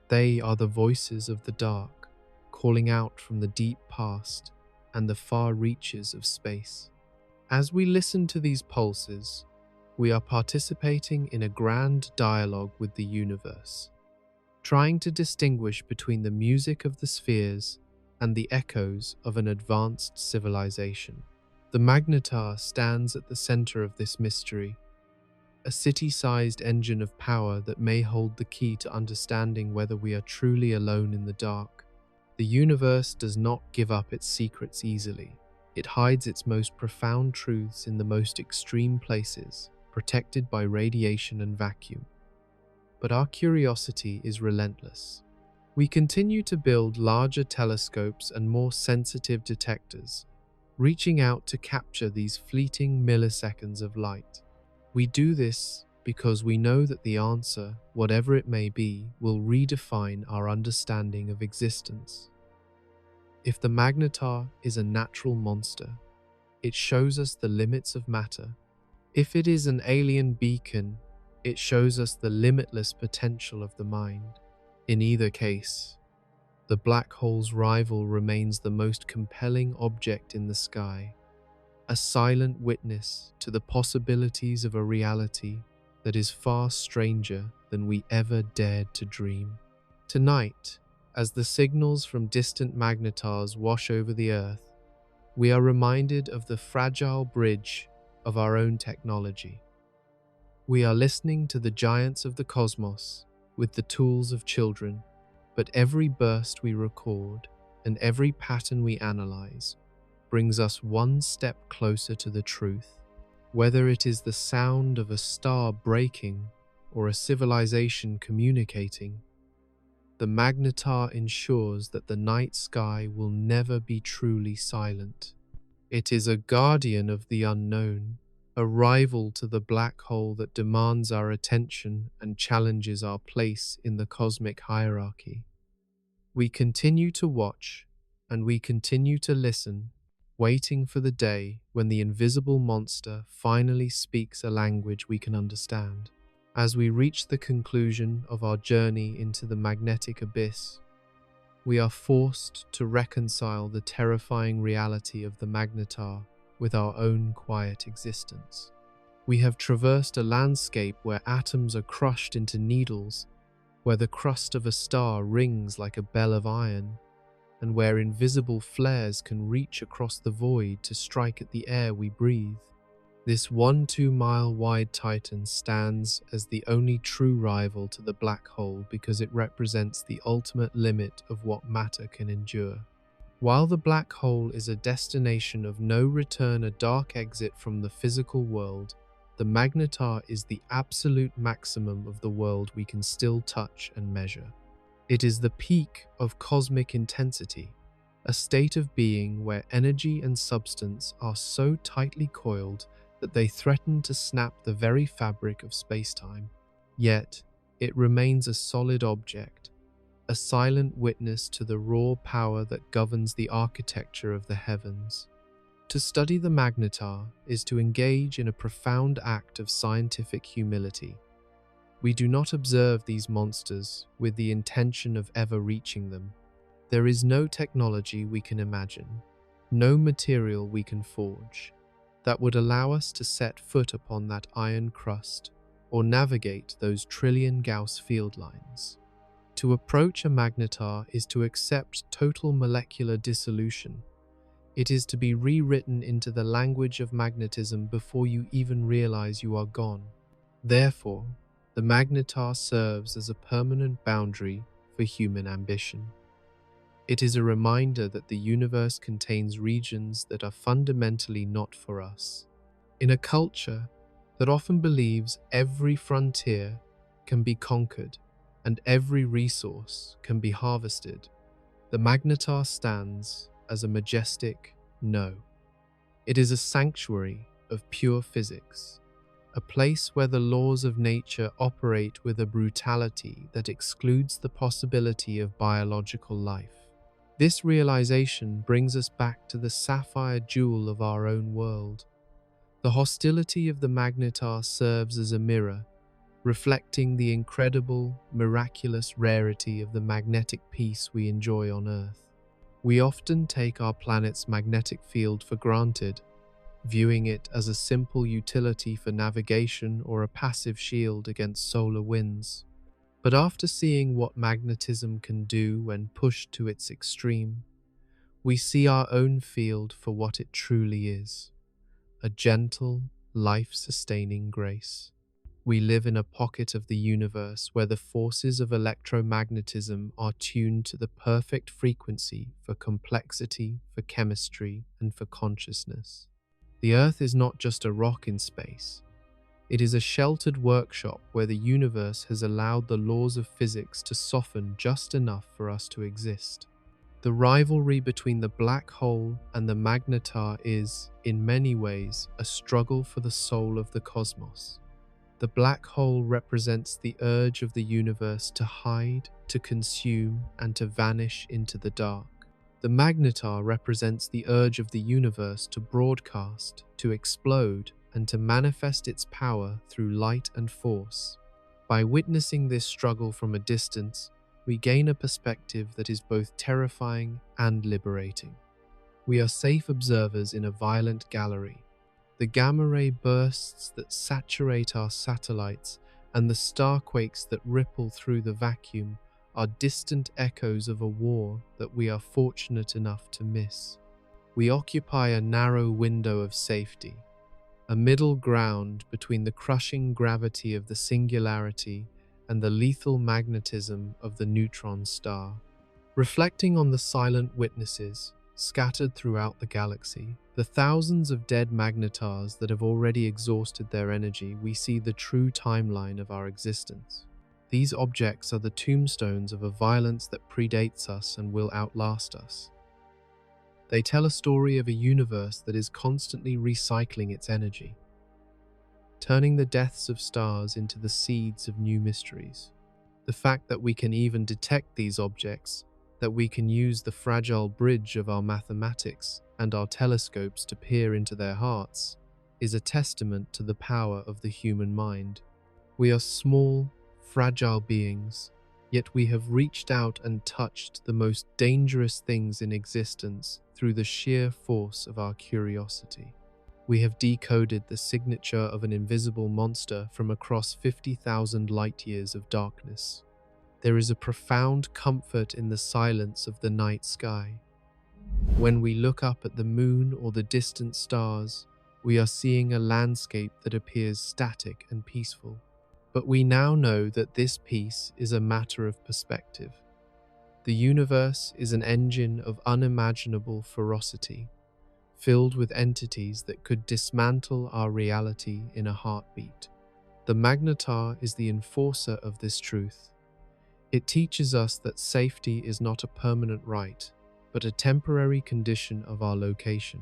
They are the voices of the dark, calling out from the deep past and the far reaches of space. As we listen to these pulses, we are participating in a grand dialogue with the universe, trying to distinguish between the music of the spheres and the echoes of an advanced civilization. The Magnetar stands at the center of this mystery, a city-sized engine of power that may hold the key to understanding whether we are truly alone in the dark. The universe does not give up its secrets easily. It hides its most profound truths in the most extreme places, protected by radiation and vacuum. But our curiosity is relentless. We continue to build larger telescopes and more sensitive detectors, reaching out to capture these fleeting milliseconds of light. We do this because we know that the answer, whatever it may be, will redefine our understanding of existence. If the Magnetar is a natural monster, it shows us the limits of matter. If it is an alien beacon, it shows us the limitless potential of the mind. In either case, the black hole's rival remains the most compelling object in the sky, a silent witness to the possibilities of a reality that is far stranger than we ever dared to dream. Tonight, as the signals from distant magnetars wash over the Earth, we are reminded of the fragile bridge of our own technology. We are listening to the giants of the cosmos with the tools of children, but every burst we record and every pattern we analyze brings us one step closer to the truth. Whether it is the sound of a star breaking or a civilization communicating, the Magnetar ensures that the night sky will never be truly silent. It is a guardian of the unknown, a rival to the black hole that demands our attention and challenges our place in the cosmic hierarchy. We continue to watch, and we continue to listen, waiting for the day when the invisible monster finally speaks a language we can understand. As we reach the conclusion of our journey into the magnetic abyss, we are forced to reconcile the terrifying reality of the Magnetar with our own quiet existence. We have traversed a landscape where atoms are crushed into needles, where the crust of a star rings like a bell of iron, and where invisible flares can reach across the void to strike at the air we breathe. This 2-mile-wide titan stands as the only true rival to the black hole because it represents the ultimate limit of what matter can endure. While the black hole is a destination of no return, a dark exit from the physical world, the Magnetar is the absolute maximum of the world we can still touch and measure. It is the peak of cosmic intensity, a state of being where energy and substance are so tightly coiled that they threaten to snap the very fabric of spacetime. Yet, it remains a solid object, a silent witness to the raw power that governs the architecture of the heavens. To study the Magnetar is to engage in a profound act of scientific humility. We do not observe these monsters with the intention of ever reaching them. There is no technology we can imagine, no material we can forge, that would allow us to set foot upon that iron crust or navigate those trillion Gauss field lines. To approach a magnetar is to accept total molecular dissolution. It is to be rewritten into the language of magnetism before you even realize you are gone. Therefore, the magnetar serves as a permanent boundary for human ambition. It is a reminder that the universe contains regions that are fundamentally not for us. In a culture that often believes every frontier can be conquered and every resource can be harvested, the magnetar stands as a majestic no. It is a sanctuary of pure physics, a place where the laws of nature operate with a brutality that excludes the possibility of biological life. This realization brings us back to the sapphire jewel of our own world. The hostility of the magnetar serves as a mirror, reflecting the incredible, miraculous rarity of the magnetic peace we enjoy on Earth. We often take our planet's magnetic field for granted, viewing it as a simple utility for navigation or a passive shield against solar winds. But after seeing what magnetism can do when pushed to its extreme, we see our own field for what it truly is: a gentle, life-sustaining grace. We live in a pocket of the universe where the forces of electromagnetism are tuned to the perfect frequency for complexity, for chemistry, and for consciousness. The Earth is not just a rock in space. It is a sheltered workshop where the universe has allowed the laws of physics to soften just enough for us to exist. The rivalry between the black hole and the magnetar is, in many ways, a struggle for the soul of the cosmos. The black hole represents the urge of the universe to hide, to consume, and to vanish into the dark. The magnetar represents the urge of the universe to broadcast, to explode, and to manifest its power through light and force. By witnessing this struggle from a distance, we gain a perspective that is both terrifying and liberating. We are safe observers in a violent gallery. The gamma-ray bursts that saturate our satellites and the starquakes that ripple through the vacuum are distant echoes of a war that we are fortunate enough to miss. We occupy a narrow window of safety, a middle ground between the crushing gravity of the singularity and the lethal magnetism of the neutron star. Reflecting on the silent witnesses scattered throughout the galaxy, the thousands of dead magnetars that have already exhausted their energy, we see the true timeline of our existence. These objects are the tombstones of a violence that predates us and will outlast us. They tell a story of a universe that is constantly recycling its energy, turning the deaths of stars into the seeds of new mysteries. The fact that we can even detect these objects, that we can use the fragile bridge of our mathematics and our telescopes to peer into their hearts, is a testament to the power of the human mind. We are small, fragile beings, yet we have reached out and touched the most dangerous things in existence through the sheer force of our curiosity. We have decoded the signature of an invisible monster from across 50,000 light-years of darkness. There is a profound comfort in the silence of the night sky. When we look up at the moon or the distant stars, we are seeing a landscape that appears static and peaceful. But we now know that this peace is a matter of perspective. The universe is an engine of unimaginable ferocity, filled with entities that could dismantle our reality in a heartbeat. The magnetar is the enforcer of this truth. It teaches us that safety is not a permanent right, but a temporary condition of our location.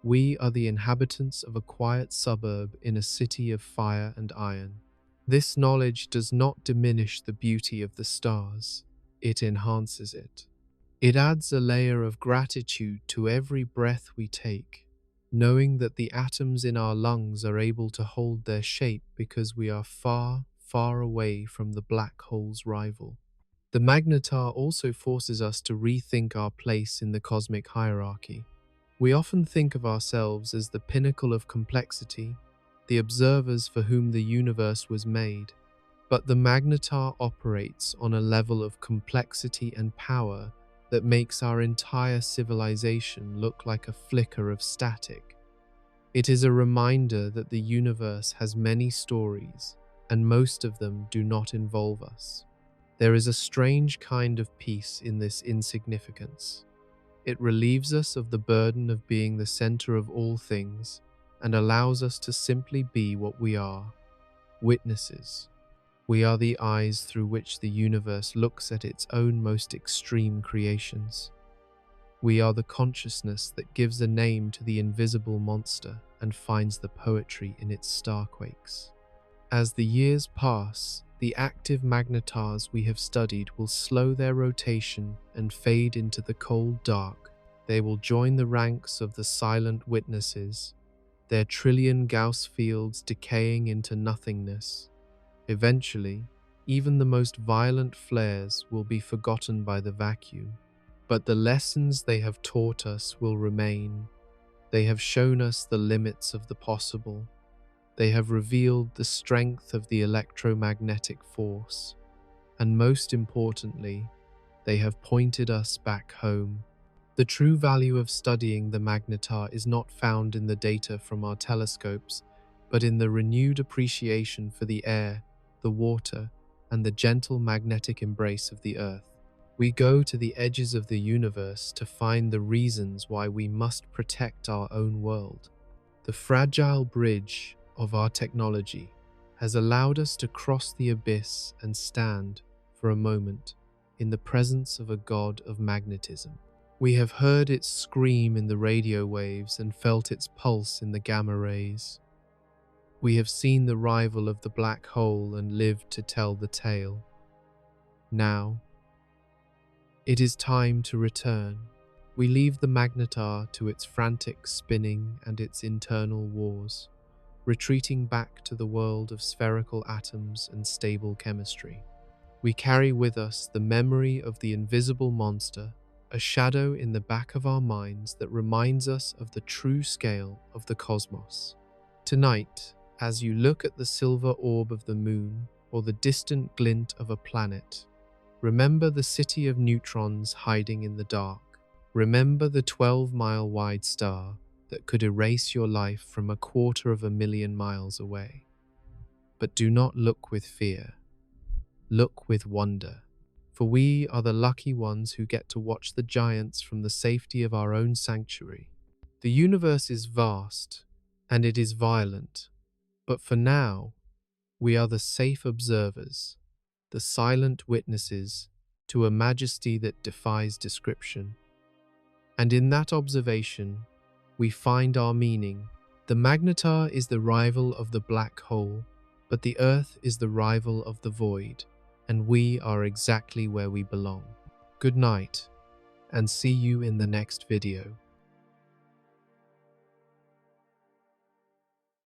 We are the inhabitants of a quiet suburb in a city of fire and iron. This knowledge does not diminish the beauty of the stars, it enhances it. It adds a layer of gratitude to every breath we take, knowing that the atoms in our lungs are able to hold their shape because we are far, far away from the black hole's rival. The magnetar also forces us to rethink our place in the cosmic hierarchy. We often think of ourselves as the pinnacle of complexity, the observers for whom the universe was made. But the Magnetar operates on a level of complexity and power that makes our entire civilization look like a flicker of static. It is a reminder that the universe has many stories, and most of them do not involve us. There is a strange kind of peace in this insignificance. It relieves us of the burden of being the center of all things and allows us to simply be what we are: witnesses. We are the eyes through which the universe looks at its own most extreme creations. We are the consciousness that gives a name to the invisible monster and finds the poetry in its starquakes. As the years pass, the active magnetars we have studied will slow their rotation and fade into the cold dark. They will join the ranks of the silent witnesses, their trillion Gauss fields decaying into nothingness. Eventually, even the most violent flares will be forgotten by the vacuum. But the lessons they have taught us will remain. They have shown us the limits of the possible. They have revealed the strength of the electromagnetic force. And most importantly, they have pointed us back home. The true value of studying the Magnetar is not found in the data from our telescopes, but in the renewed appreciation for the air, the water, and the gentle magnetic embrace of the Earth. We go to the edges of the universe to find the reasons why we must protect our own world. The fragile bridge of our technology has allowed us to cross the abyss and stand, for a moment, in the presence of a god of magnetism. We have heard its scream in the radio waves and felt its pulse in the gamma rays. We have seen the rival of the black hole and lived to tell the tale. Now, it is time to return. We leave the Magnetar to its frantic spinning and its internal wars, retreating back to the world of spherical atoms and stable chemistry. We carry with us the memory of the invisible monster, a shadow in the back of our minds that reminds us of the true scale of the cosmos. Tonight, as you look at the silver orb of the moon or the distant glint of a planet, remember the city of neutrons hiding in the dark. Remember the 12-mile-wide star that could erase your life from 250,000 miles away. But do not look with fear. Look with wonder, for we are the lucky ones who get to watch the giants from the safety of our own sanctuary. The universe is vast, and it is violent. But for now, we are the safe observers, the silent witnesses to a majesty that defies description. And in that observation, we find our meaning. The Magnetar is the rival of the black hole, but the Earth is the rival of the void, and we are exactly where we belong. Good night, and see you in the next video.